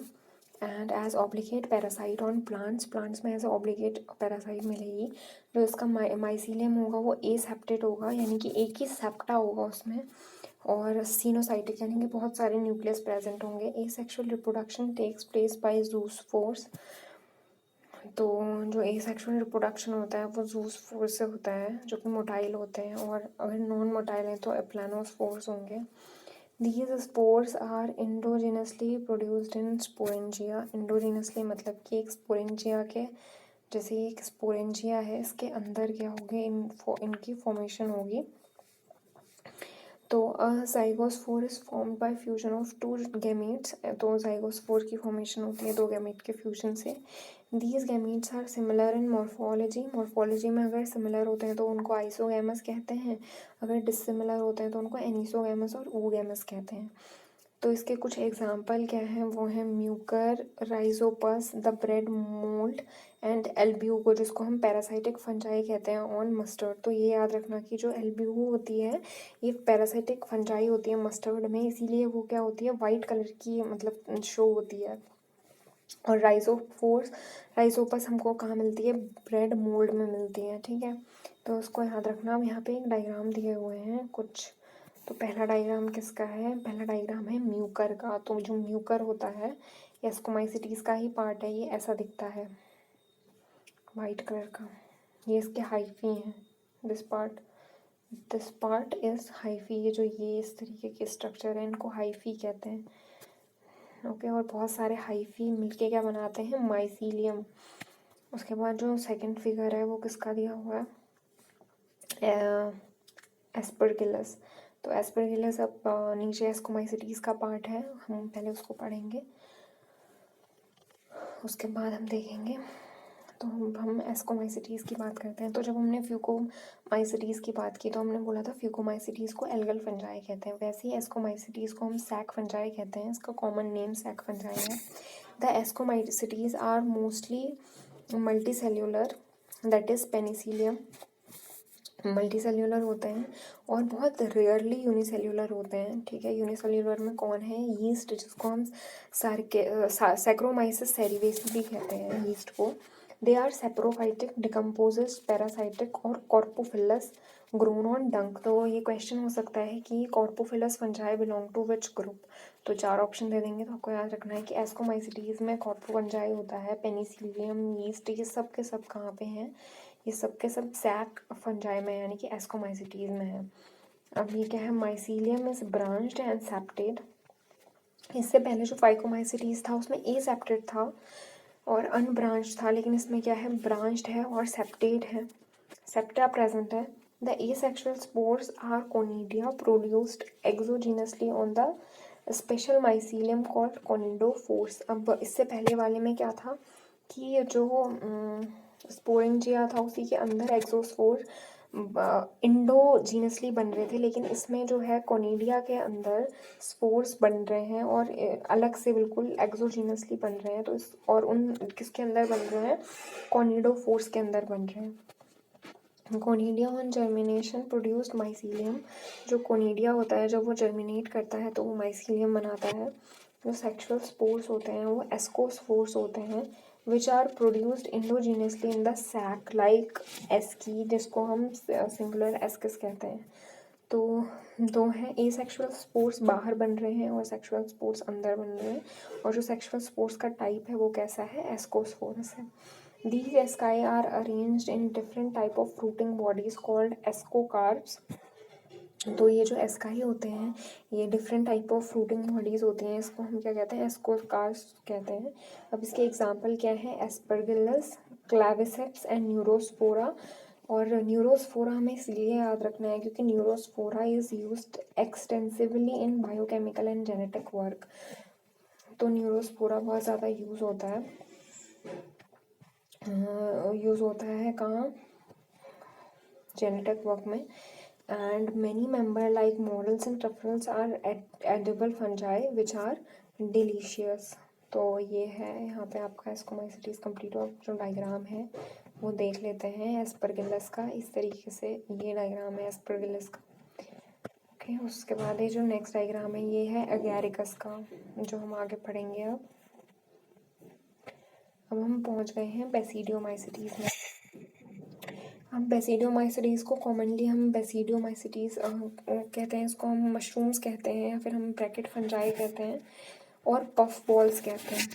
And as obligate parasite on plants में एज ऑब्लिगेट पैरासाइट मिलेगी। जो इसका माइसीलियम होगा वो ए सेप्टेट होगा, यानी कि एक ही सेप्टा होगा उसमें, और सीनोसाइटिक यानी कि बहुत सारे न्यूक्लियस प्रेजेंट होंगे। Asexual reproduction takes place by zoospores. तो जो ए सेक्शुअल रिप्रोडक्शन होता है वो ज़ूस्पोर्स से होता है, जो कि मोटाइल होते हैं, और अगर नॉन मोटाइल हैं तो एप्लानोस्पोर्स होंगे। These spores are endogenously produced in sporangia। endogenously मतलब कि एक sporangia के, जैसे एक sporangia है इसके अंदर क्या होगी, इनकी फॉर्मेशन होगी। तो zygospore is formed by fusion of 2 gametes. तो ज़ाइगोस्पोर की फॉर्मेशन होती है 2 गैमीट के फ्यूजन से। These gametes are similar in morphology में अगर सिमिलर होते हैं तो उनको आइसोगैमस कहते हैं, अगर डिसिमिलर होते हैं तो उनको एनिसोगैमस और oogamous कहते हैं। तो इसके कुछ एग्जाम्पल क्या हैं, वो है Mucor, Rhizopus, the bread mould and Albugo, जिसको हम पैरासाइटिक फंजाई कहते हैं, ऑन मस्टर्ड। तो ये याद रखना कि जो एल्ब्यूको होती है ये पैरासाइटिक फंजाई होती है मस्टर्ड में, इसीलिए वो क्या होती है, वाइट कलर की मतलब शो होती है। और राइजोपस हमको कहाँ मिलती है, ब्रेड मोल्ड में मिलती है, ठीक है। तो उसको याद रखना। अब यहाँ पे एक डायग्राम दिए हुए हैं कुछ। तो पहला डायग्राम किसका है, पहला डायग्राम है म्यूकर का। तो जो म्यूकर होता है एस्कोमाइसिटीज़ का ही पार्ट है, ये ऐसा दिखता है वाइट कलर का। ये इसके हाइफी हैं, दिस पार्ट इज हाइफी। ये इस तरीके के स्ट्रक्चर है, इनको हाइफी कहते हैं, ओके। और बहुत सारे हाइफी मिलके क्या बनाते हैं, माइसीलियम। उसके बाद जो सेकंड फिगर है वो किसका दिया हुआ है, एस्परगिलस। तो एस्परगिलस अब नीचे एस्कोमाइसिटीज़ का पार्ट है, हम पहले उसको पढ़ेंगे, उसके बाद हम देखेंगे। तो हम एस्कोमाइसिटीज़ की बात करते हैं। तो जब हमने फ्यूकोमाइसिटीज़ की बात की तो हमने बोला था फ्यूकोमाइसिटीज़ को एल्गल फंजाई कहते हैं, वैसे ही एस्कोमाइसिटीज़ को हम सैक फंजाई कहते हैं, इसका कॉमन नेम सैक फंजाई है। The ascomycetes are mostly multi cellular, that is penicillium multicellular होते हैं और बहुत रेयरली यूनिसेल्यूलर होते हैं। ठीक है, यूनिसेल्यूलर में कौन है? यीस्ट, जिसको हम सैक्रोमाइसिस सेरिवेसिस भी कहते हैं यीस्ट को। They are saprophytic, decomposers, parasitic और कॉर्पोफिलस, ग्रोन ऑन डंक। तो ये क्वेश्चन हो सकता है कि coprophilous fungi belong to which group. तो 4 ऑप्शन दे देंगे, तो आपको याद रखना है कि एस्कोमाइसिटीज में कॉर्पो फंजाई होता है, पेनिसिलियम, यीस्ट, ये सब के सब कहाँ पे हैं? ये सब के सब सैक फंजाई में यानी कि एस्कोमाइसिटीज में है। अब ये क्या है? Mycelium is branched and septate. इससे पहले जो फाइकोमाइसिटीज था उसमें ए सेप्टेड था और अनब्रांच्ड था, लेकिन इसमें क्या है? ब्रांच्ड है और सेप्टेड है, सेप्टा प्रेजेंट है। The asexual spores are conidia produced exogenously on the special mycelium called conidiophores. अब इससे पहले वाले में क्या था कि जो स्पोरेंजिया था उसी के अंदर एक्सोस्पोर इंडोजीनसली बन रहे थे, लेकिन इसमें जो है कोनिडिया के अंदर स्पोर्स बन रहे हैं और अलग से बिल्कुल एक्सोजीनसली बन रहे हैं। तो इस और उन किसके अंदर बन रहे हैं? कोनिडोफोर्स के अंदर बन रहे हैं। Conidia on germination produced mycelium. जो कोनिडिया होता है जब वो जर्मिनेट करता है तो वो माइसीलियम बनाता है। जो सेक्सुअल स्पोर्स होते हैं वो एस्कोस्पोर्स होते हैं, which are produced endogenously in the sac like asci, जिसको हम सिंगुलर एस्किस कहते हैं। तो दो हैं, ए सेक्सुअल स्पोर्स बाहर बन रहे हैं और सेक्सुअल स्पोर्स अंदर बन रहे हैं। और जो सेक्सुअल स्पोर्स का टाइप है वो कैसा है? एस्कोस्पोरस है। These asci are arranged in different type of fruiting bodies called ascocarps। तो ये जो एस्काई होते हैं ये different type of fruiting bodies होती हैं, इसको हम क्या कहते हैं? एस्कोकार्प्स कहते हैं। अब इसके एग्जांपल क्या है? Aspergillus, claviceps and neurospora. और न्यूरोस्पोरा हमें इसलिए याद रखना है क्योंकि neurospora is used extensively in biochemical and genetic work. तो न्यूरोस्पोरा बहुत ज़्यादा यूज़ होता है कहाँ? जेनेटिक वर्क में। And many member like morels and truffles are edible fungi which are delicious. तो ये है यहाँ पे आपका एस्कोमाइसिटीज कंप्लीट। और जो डायग्राम है वो देख लेते हैं एस्परगिलस का। इस तरीके से ये डायग्राम है एस्परगिलस का। ओके, उसके बाद ये जो नेक्स्ट डायग्राम है ये है एगैरिकस का, जो हम आगे पढ़ेंगे। अब हम पहुँच गए हैं बेसिडियोमाइसिटीज में। अब बेसिडियोमाइसिटीज को कॉमनली हम बेसिडियोमाइसिटीज कहते हैं, इसको हम मशरूम्स कहते हैं या फिर हम ब्रैकेट फंजाई कहते हैं और पफ बॉल्स कहते हैं।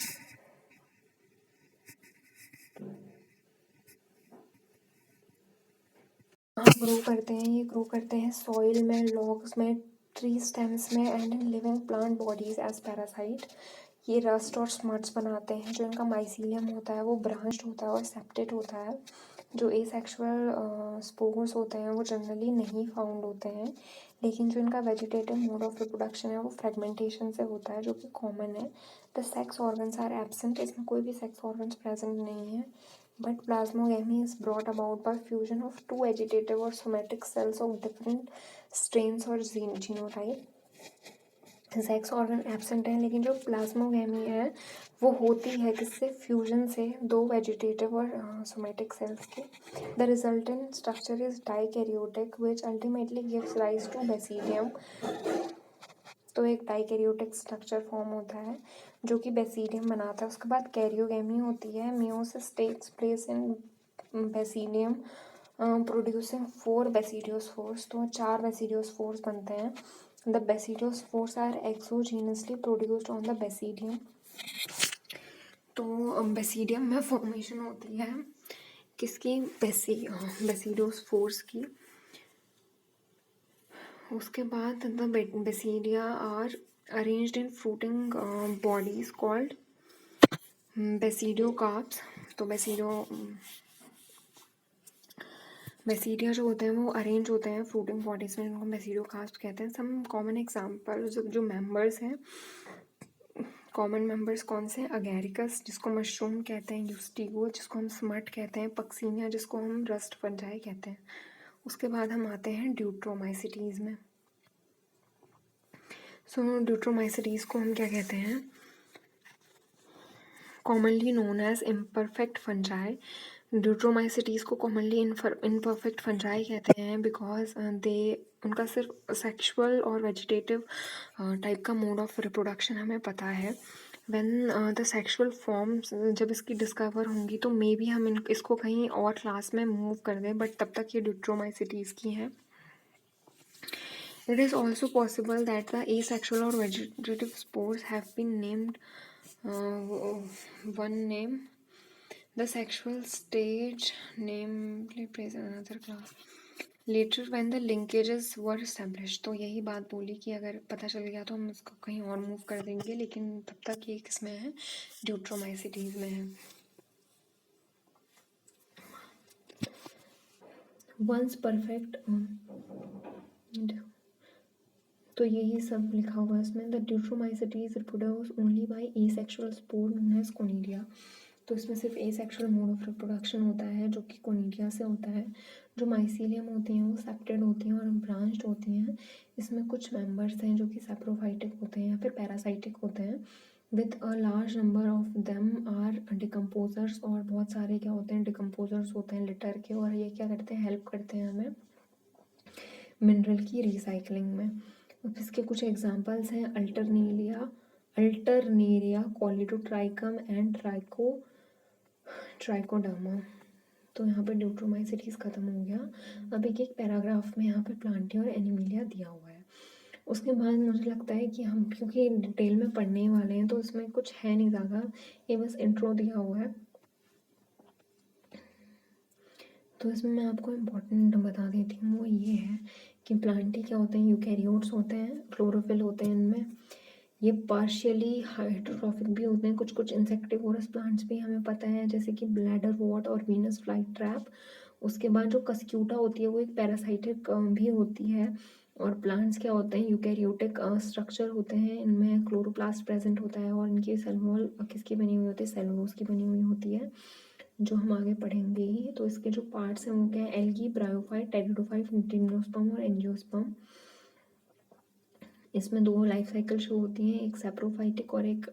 ग्रो करते हैं, ये ग्रो करते हैं सॉइल में, लॉग्स में, ट्री स्टेम्स में and in living plant bodies as parasite. ये रस्ट और स्मट्स बनाते हैं। जो इनका माइसीलियम होता है वो ब्रांच्ड होता है और सेप्टेड होता है। जो एसेक्सुअल स्पोर्स होते हैं वो जनरली नहीं फाउंड होते हैं, लेकिन जो इनका वेजिटेटिव मोड ऑफ रिप्रोडक्शन है वो फ्रेगमेंटेशन से होता है, जो कि कॉमन है। The sex organs are absent, इसमें कोई भी सेक्स ऑर्गन्स प्रेजेंट नहीं है। But plasmogamy is brought about by fusion of two vegetative और somatic cells of different strains और जीनोटाइप। सेक्स ऑर्गन एब्सेंट है, लेकिन जो प्लाज्मोगेमी है वो होती है किससे? फ्यूजन से, दो वेजिटेटिव और सोमेटिक सेल्स के। The resultant structure is dikaryotic which ultimately gives rise to basidium. तो एक डाइकैरियोटिक स्ट्रक्चर फॉर्म होता है जो कि बेसिडियम बनाता है। उसके बाद कैरियोगेमी होती है। Meiosis takes place in basidium producing 4 basidiospores. तो 4 बेसिडियोस्पोर्स बनते हैं। The basidospores are exogenously produced on the basidium। तो बेसिडियम में फॉर्मेशन होती है किसकी? बेसिडोस्पोर्स की। उसके बाद the basidia are arranged in fruiting bodies called basidiocarps. तो बेसिडिया जो होते हैं वो अरेंज होते हैं फ्रूटिंग बॉडीज में, जिनको बेसिडियोकार्प्स कहते हैं। सम कॉमन एग्जांपल जो मेंबर्स हैं, कॉमन मेंबर्स कौन से? अगैरिकस, जिसको मशरूम कहते हैं, यूस्टिगो, जिसको हम स्मट कहते हैं, पक्सीनिया, जिसको हम रस्ट फंजाई कहते हैं। उसके बाद हम आते हैं ड्यूट्रोमाइसिटीज़ में। सो ड्यूट्रोमाइसिटीज़ को हम क्या कहते हैं? Commonly known as imperfect fungi. Deuteromycetes को कॉमनली इनपरफेक्ट फंजाई कहते हैं बिकॉज उनका सिर्फ सेक्सुअल और वेजिटेटिव टाइप का मोड ऑफ रिप्रोडक्शन हमें पता है। व्हेन द सेक्सुअल फॉर्म्स जब इसकी डिस्कवर होंगी तो मे बी हम इसको कहीं और क्लास में मूव कर दें, बट तब तक ये ड्यूट्रोमाइसिटीज़ की हैं। It is also possible that the asexual or vegetative spores have been named one name. The sexual stage namely plays another class. Later when the linkages were established, तो यही बात बोली कि अगर पता चल गया तो हम इसको कहीं और मूव कर देंगे, लेकिन तब तक ये किस में है, ड्यूट्रोमाइसिटीज़ में है। Once perfect तो यही सब लिखा हुआ है इसमें। The deuteromycetes reproduce only by asexual spore known as conidia. तो इसमें सिर्फ एसेक्सुअल मोड ऑफ रिप्रोडक्शन होता है जो कि कोनिडिया से होता है। जो माइसीलियम होती हैं वो सेप्टेड होती हैं और ब्रांच्ड होती हैं। इसमें कुछ मेंबर्स हैं जो कि सेप्रोफाइटिक होते हैं या फिर पैरासाइटिक होते हैं। With a large number of them are decomposers, और बहुत सारे क्या होते हैं, डिकम्पोजर्स होते हैं लिटर के, और ये क्या करते हैं, हेल्प करते हैं हमें मिनरल की रिसाइकलिंग में। अब इसके कुछ एग्जांपल्स हैं, अल्टरनेरिया, कॉलिडोट्राइकम एंड ट्राइकोडर्मा। तो यहाँ पे ड्यूट्रोमाइसिटीज़ खत्म हो गया। अब एक एक पैराग्राफ में यहाँ पे प्लांटिया और एनिमिलिया दिया हुआ है। उसके बाद मुझे लगता है कि हम क्योंकि डिटेल में पढ़ने वाले हैं तो इसमें कुछ है नहीं ज़्यादा, ये बस इंट्रो दिया हुआ है। तो इसमें मैं आपको इम्पोर्टेंट बता देती हूँ, वो ये है कि प्लांटी क्या होते हैं, यूकैरियोट्स होते हैं, क्लोरोफिल होते हैं इनमें। ये पार्शियली हाइड्रोट्रॉफिक भी होते हैं। कुछ कुछ इंसेक्टिवोरस प्लांट्स भी हमें पता है, जैसे कि ब्लैडर वॉट और वीनस फ्लाई ट्रैप। उसके बाद जो कस्क्यूटा होती है वो एक पैरासाइटिक भी होती है। और प्लांट्स क्या होते हैं, यूकैरियोटिक स्ट्रक्चर होते हैं, इनमें क्लोरोप्लास्ट प्रेजेंट होता है और इनकी सेल वॉल किसकी बनी हुई होती है, सेलुलोज की बनी हुई होती है, जो हम आगे पढ़ेंगे ही। तो इसके जो पार्ट्स हैं वो क्या है, एल्गी, ब्रायोफाइट, टेरिडोफाइट, जिम्नोस्पर्म और एंजियोस्पर्म। इसमें दो लाइफ साइकिल शो होती हैं, एक सेप्रोफाइटिक और एक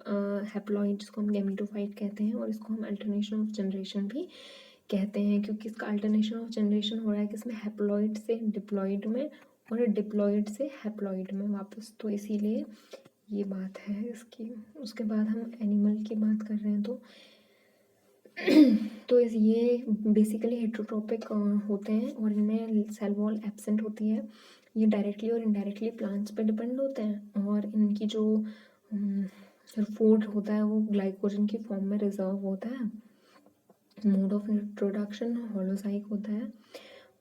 हैप्लॉइड, जिसको हम गैमेटोफाइट कहते हैं, और इसको हम अल्टरनेशन ऑफ जनरेशन भी कहते हैं, क्योंकि इसका अल्टरनेशन ऑफ जनरेशन हो रहा है कि इसमें हैप्लॉइड से डिप्लॉइड में और डिप्लॉइड से हैप्लॉइड में वापस, तो इसीलिए ये बात है इसकी। उसके बाद हम एनिमल की बात कर रहे हैं तो ये बेसिकली हेट्रोट्रोपिक होते हैं और इनमें सेल वॉल एब्सेंट होती है। ये डायरेक्टली और इनडायरेक्टली प्लांट्स पे डिपेंड होते हैं और इनकी जो फूड होता है वो ग्लाइकोजन की फॉर्म में रिजर्व होता है। मोड ऑफ रिप्रोडक्शन होलोसाइक होता है।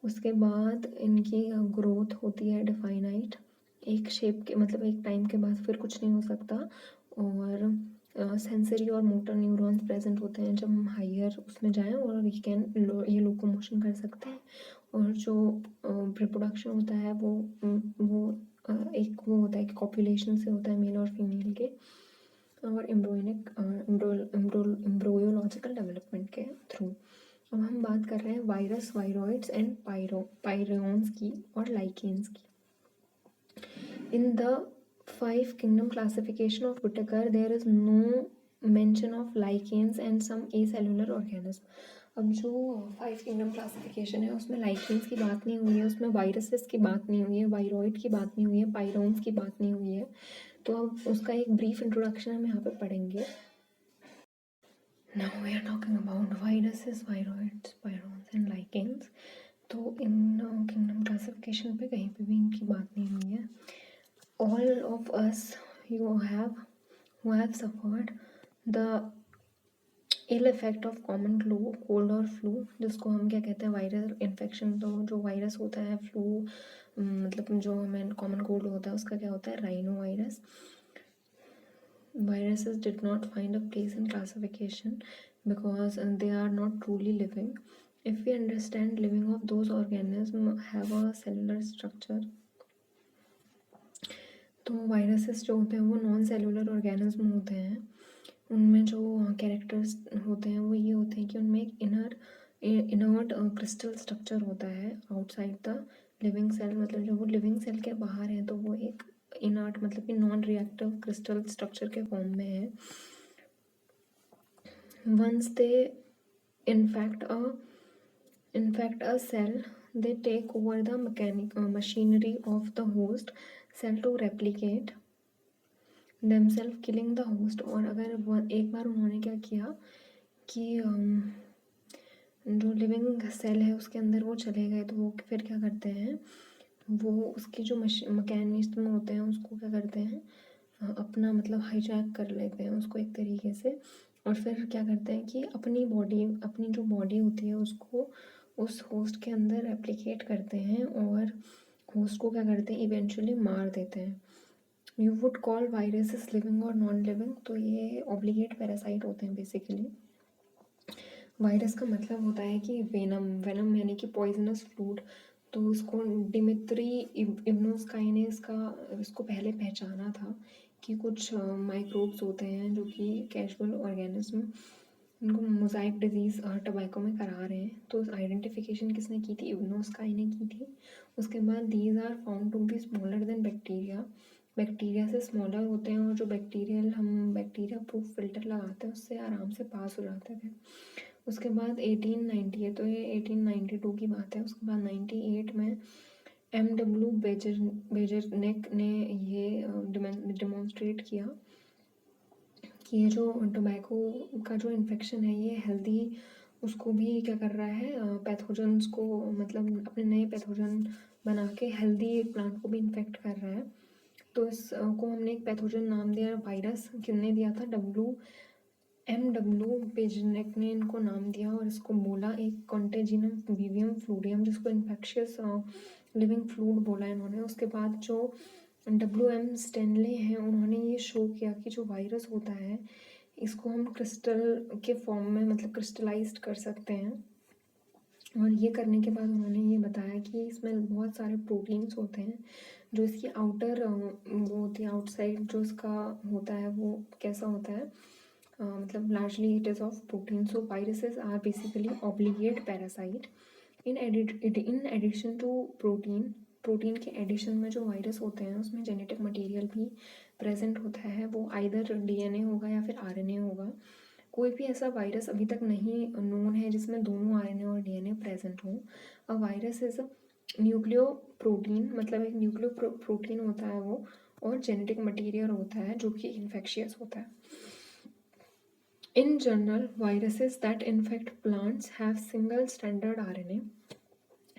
उसके बाद इनकी ग्रोथ होती है डिफाइनाइट, एक शेप के मतलब एक टाइम के बाद फिर कुछ नहीं हो सकता। और सेंसरी और मोटर न्यूरॉन्स प्रेजेंट होते हैं जब हम हायर उसमें जाएं, और ये लोकोमोशन कर सकते हैं। और जो रिप्रोडक्शन होता है वो एक वो होता है कि कॉपुलेशन से होता है मेल और फीमेल के, और एम्ब्रोयोलॉजिकल डेवलपमेंट के थ्रू। अब हम बात कर रहे हैं वायरस, वायरॉइड्स एंड पायरोन्स की और लाइकेन्स की। In the 5 kingdom classification of Whittaker, there is no mention of lichens and some acellular organism. अब जो 5 kingdom classification है उसमें लाइकेन्स की बात नहीं हुई है, उसमें वायरसेस की बात नहीं हुई है, वायरॉइड की बात नहीं हुई है, पायरोन्स की बात नहीं हुई है। तो अब उसका एक ब्रीफ इंट्रोडक्शन हम यहाँ पे पढ़ेंगे। Now we are talking about viruses, viroids, pyrons and lichens. तो इन किंगडम क्लासिफिकेशन पे कहीं पे भी इनकी बात नहीं हुई है। All of us who have suffered the ill effect of common cold और flu, जिसको हम क्या कहते हैं, वायरल इन्फेक्शन। तो जो वायरस होता है फ्लू, मतलब जो हमें कॉमन कोल्ड होता है उसका क्या होता है, rhino virus. Viruses did not find a place in classification because they are not truly living. If we understand living of those organisms have a cellular structure, तो वायरसेस जो होते हैं वो नॉन सेलुलर ऑर्गेनिज्म होते हैं। उनमें जो characters होते हैं वो ये होते हैं कि उनमें एक इनर्ट क्रिस्टल स्ट्रक्चर होता है आउटसाइड द लिविंग सेल, मतलब जो वो लिविंग सेल के बाहर है तो वो एक इनर्ट मतलब कि नॉन रिएक्टिव क्रिस्टल स्ट्रक्चर के फॉर्म में है। Once they infect a infect a cell, they take over the machinery of the host cell to replicate themselves, killing the host. और अगर एक बार उन्होंने क्या किया कि जो लिविंग सेल है उसके अंदर वो चले गए, तो वो फिर क्या करते हैं, वो उसके जो मैकेनिज्म होते हैं उसको क्या करते हैं, अपना मतलब हाईजैक कर लेते हैं उसको एक तरीके से, और फिर क्या करते हैं कि अपनी जो बॉडी होती है उसको उस होस्ट के अंदर रेप्लिकेट करते हैं और होस्ट को क्या करते हैं, इवेंचुअली मार देते हैं। You would call viruses living और नॉन लिविंग, तो ये ऑब्लिगेट पैरासाइट होते हैं बेसिकली। वायरस का मतलब होता है कि वेनम यानी कि पॉइजनस फ्लूइड, तो उसको डिमित्री इम्यूनोकाइनेज का इसको पहले पहचाना था कि कुछ माइक्रोब्स होते हैं जो कि कैजुअल ऑर्गेनिज्म उनको मोज़ाइक डिजीज़ टोबैको में करा रहे हैं, तो आइडेंटिफिकेशन किसने की थी, इम्यूनोकाइन ने की थी। उसके बाद these are found to be smaller than bacteria, bacteria से स्मॉलर होते हैं, और जो हम बैक्टीरिया प्रूफ फिल्टर लगाते हैं उससे आराम से पास हो जाते थे। उसके बाद 1890 है, तो ये 1892 की बात है। उसके बाद 98 में MW बेजरनेक ने ये डेमोन्स्ट्रेट किया कि ये जो टोबैको का जो इन्फेक्शन है ये हेल्दी उसको भी क्या कर रहा है, पैथोजन्स को मतलब अपने नए पैथोजन बना के हेल्दी प्लांट को भी इन्फेक्ट कर रहा है। तो इसको हमने एक पैथोजन नाम दिया वायरस, किसने दिया था, MW बेजरनेक ने इनको नाम दिया, और इसको बोला एक कॉन्टेजिनम विवियम फ्लूडियम, जिसको इन्फेक्शियस लिविंग फ्लूड बोला इन्होंने। उसके बाद जो WM स्टैनले हैं उन्होंने ये शो किया कि जो वायरस होता है इसको हम क्रिस्टल के फॉर्म में मतलब क्रिस्टलाइज्ड कर सकते हैं, और ये करने के बाद उन्होंने ये बताया कि इसमें बहुत सारे प्रोटीन्स होते हैं, जो इसकी आउटर वो होती है आउटसाइड जो इसका होता है वो कैसा होता है, मतलब largely it is of protein. So viruses are basically obligate parasite. In addition to protein के एडिशन में जो वायरस होते हैं उसमें जेनेटिक मटेरियल भी प्रेजेंट होता है, वो आइदर DNA होगा या फिर RNA होगा। कोई भी ऐसा वायरस अभी तक नहीं नोन है जिसमें दोनों RNA और DNA प्रेजेंट हो। A virus is nucleo protein, मतलब एक न्यूक्लियो प्रोटीन होता है वो, और जेनेटिक मटेरियल होता है जो कि इन्फेक्शियस होता है। In general, viruses that infect plants have single stranded RNA।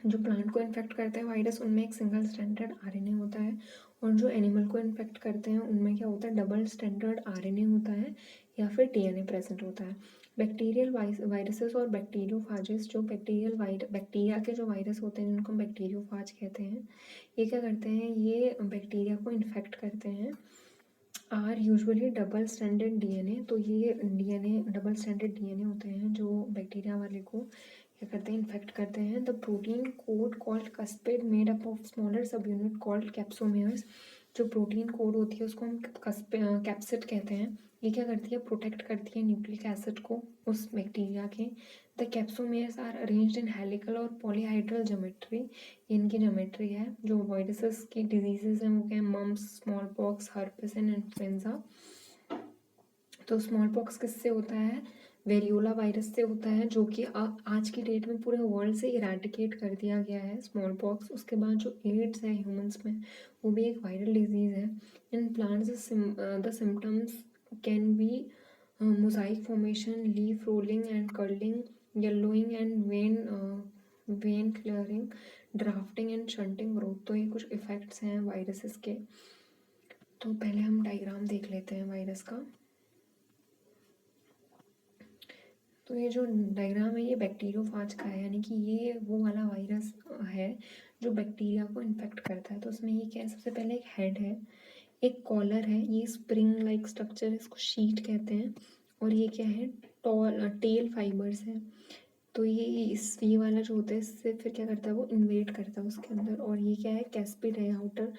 जो प्लांट को इन्फेक्ट करते हैं वायरस उनमें एक सिंगल स्टैंडर्ड RNA होता है, और जो एनिमल को इन्फेक्ट करते हैं उनमें क्या होता है, डबल स्टैंडर्ड RNA होता है या फिर DNA प्रेजेंट होता है। बैक्टीरियल वायरसेस और बैक्टीरियोफाजेस, जो बैक्टीरिया के जो वायरस होते हैं जिनको हम बैक्टीरियोफाज कहते हैं, ये क्या करते हैं, ये बैक्टीरिया को इन्फेक्ट करते हैं। Are usually double standard DNA, तो ये डबल स्टैंडर्ड DNA होते हैं जो बैक्टीरिया वाले को क्या करते हैं, इन्फेक्ट करते हैं। The protein code called cuspid made up of smaller सब यूनिट कॉल्ड कैप्सोमेयर्स, जो प्रोटीन कोड होती है उसको हम कैप्सिड कहते हैं। ये क्या करती है, प्रोटेक्ट करती है न्यूक्लिक एसिड को उस बैक्टीरिया के। The capsomeres are arranged in helical और पॉलीहाइड्रल ज्योमेट्री, ये इनकी ज्योमेट्री है। जो वायरसेस की डिजीजेज हैं वो क्या है, mumps, small pox, herpes and influenza. तो स्मॉल पॉक्स किससे होता है, वेरियोला वायरस से होता है, जो कि आज की डेट में पूरे वर्ल्ड से इरेडिकेट कर दिया गया है स्मॉल पॉक्स। उसके बाद जो एड्स है ह्यूमंस में, वो भी एक वायरल डिजीज़ है। In plants the symptoms can be Mosaic formation, leaf rolling and curling, yellowing and when clearing, drafting and shunting growth. तो ये कुछ इफ़ेक्ट्स हैं वायरसेस के। तो पहले हम डायग्राम देख लेते हैं वायरस का। तो ये जो डायग्राम है ये बैक्टीरियोफाज का है, यानी कि ये वो वाला वायरस है जो बैक्टीरिया को इन्फेक्ट करता है। तो उसमें ये क्या है, सबसे पहले एक हेड है, एक कॉलर है, ये स्प्रिंग लाइक स्ट्रक्चर, इसको शीट कहते हैं, और ये क्या है, टेल फाइबर्स है। तो ये वाला जो होता है इससे फिर क्या करता है, वो इन्वेट करता है उसके अंदर। और ये क्या है, कैस्पिड है, आउटर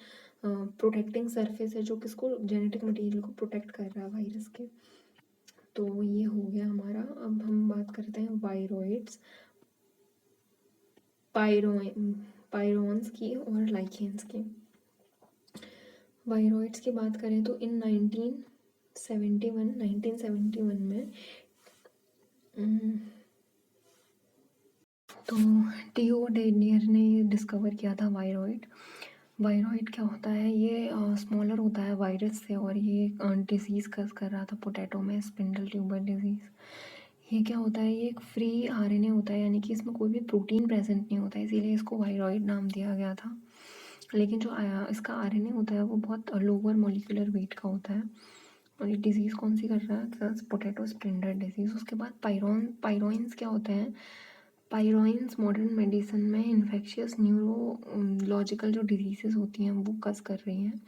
प्रोटेक्टिंग सरफेस है जो किसको, जेनेटिक मटेरियल को प्रोटेक्ट कर रहा है वायरस के। तो ये हो गया हमारा। अब हम बात करते हैं वायरोइड्स, पायरोन्स की और लाइकेन्स की। वायरोइड्स की बात करें तो इन 1971 में तो टीओ डेनियर ने ये डिस्कवर किया था वायरॉइड। वायरॉइड क्या होता है, ये स्मॉलर होता है वायरस से, और ये डिसीज़ कज कर रहा था पोटैटो में, स्पिंडल ट्यूबर डिजीज़। ये क्या होता है, ये एक फ्री आरएनए होता है, यानी कि इसमें कोई भी प्रोटीन प्रेजेंट नहीं होता है, इसीलिए इसको वायरॉइड नाम दिया गया था। लेकिन जो इसका आरएनए होता है वो बहुत लोअर मोलिकुलर वेट का होता है। और ये डिजीज़ कौन सी कर रहा है, पोटैटो स्प्लिंटर डिजीज़। उसके बाद पायरोइंस क्या होते हैं, पायरोइंस मॉडर्न मेडिसिन में इन्फेक्शियस न्यूरोलॉजिकल जो डिजीज़ेस होती हैं वो कस कर रही हैं।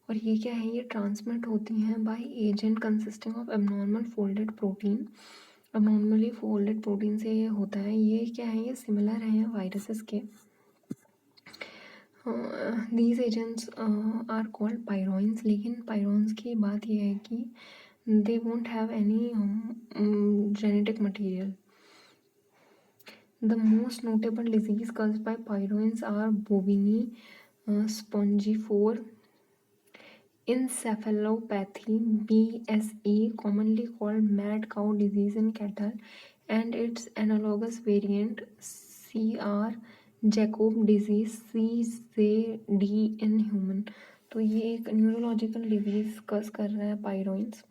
और ये क्या है, ये ट्रांसमिट होती हैं by agent consisting of abnormal folded protein. Abnormally folded protein से ये होता है। ये क्या है, ये सिमिलर हैं वायरसेस के। These agents are called prions. लेकिन पायरोइंस की बात यह है कि they won't have any genetic material. The most notable disease caused by pyroins are bovine spongiform encephalopathy (BSE), commonly called mad cow disease in cattle, and its analogous variant CR Jacob disease (CJD) in human। तो ये एक neurological disease कस कर रहा है पायरोइंस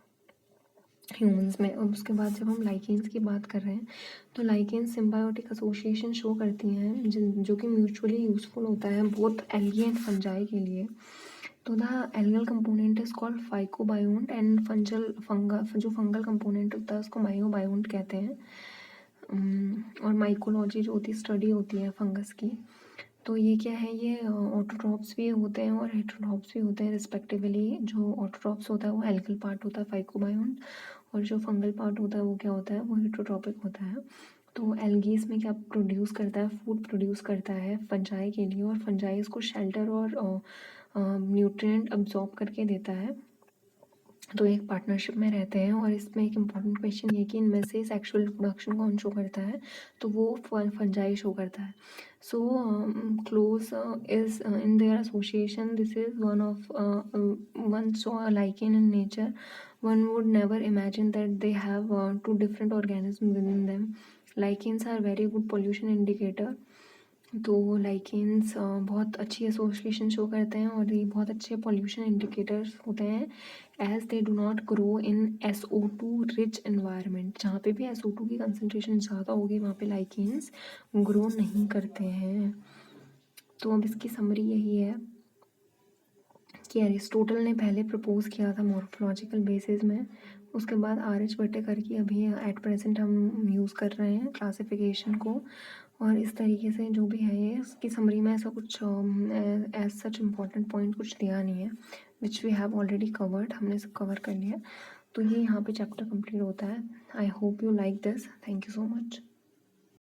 humans में। और उसके बाद जब हम लाइकेंस की बात कर रहे हैं तो लाइकेंस सिम्बायोटिक एसोसिएशन शो करती हैं जो कि म्यूचुअली यूजफुल होता है बोथ एल्गी एंड फंजाई के लिए। तो the algal component is called phycobiont and जो फंगल कंपोनेंट होता है उसको मायोबायोन्ट कहते हैं। और माइकोलॉजी जो होती है, स्टडी होती है फंगस की। तो ये क्या है, ये ऑटोट्रॉप्स भी होते हैं और हेटेरोट्रॉप्स भी होते हैं रिस्पेक्टिवली। जो ऑटोट्रॉप्स होता है वो एल्गल पार्ट होता है फाइकोबायोन्ट, और जो फंगल पार्ट होता है वो क्या होता है, वो हेटेरोट्रॉपिक होता है। तो एल्गीज में क्या प्रोड्यूस करता है, फूड प्रोड्यूस करता है फंजाई के लिए, और फंजाई इसको शेल्टर और न्यूट्रिएंट अब्जॉर्ब करके देता है। तो एक पार्टनरशिप में रहते हैं। और इसमें एक इम्पॉर्टेंट क्वेश्चन ये कि इनमें से सेक्सुअल रिप्रोडक्शन कौन शो करता है, तो वो फंजाई शो करता है। So close is in their association, this is one so lichen in nature, one would never imagine that they have two different organisms within them. Lichens are very good pollution indicator। तो lichens बहुत अच्छी association show करते हैं और ये बहुत अच्छे pollution indicators होते हैं, as they do not grow in SO2 rich environment. जहाँ पे भी SO2 की कंसनट्रेशन ज़्यादा होगी वहाँ पे लाइकेन्स ग्रो नहीं करते हैं। तो अब इसकी समरी यही है कि एरिस्टोटल ने पहले प्रपोज किया था मॉर्फोलॉजिकल बेसिस में, उसके बाद RH बटेकर की अभी एट प्रेजेंट हम यूज़ कर रहे हैं क्लासिफिकेशन को। और इस तरीके से जो भी है ये इसकी समरी में ऐसा कुछ एज सच इम्पॉर्टेंट पॉइंट कुछ दिया नहीं है, which we have already covered, हमने सब कवर कर लिया। तो ये यहाँ पे चैप्टर कंप्लीट होता है। I hope you like this. Thank you so much.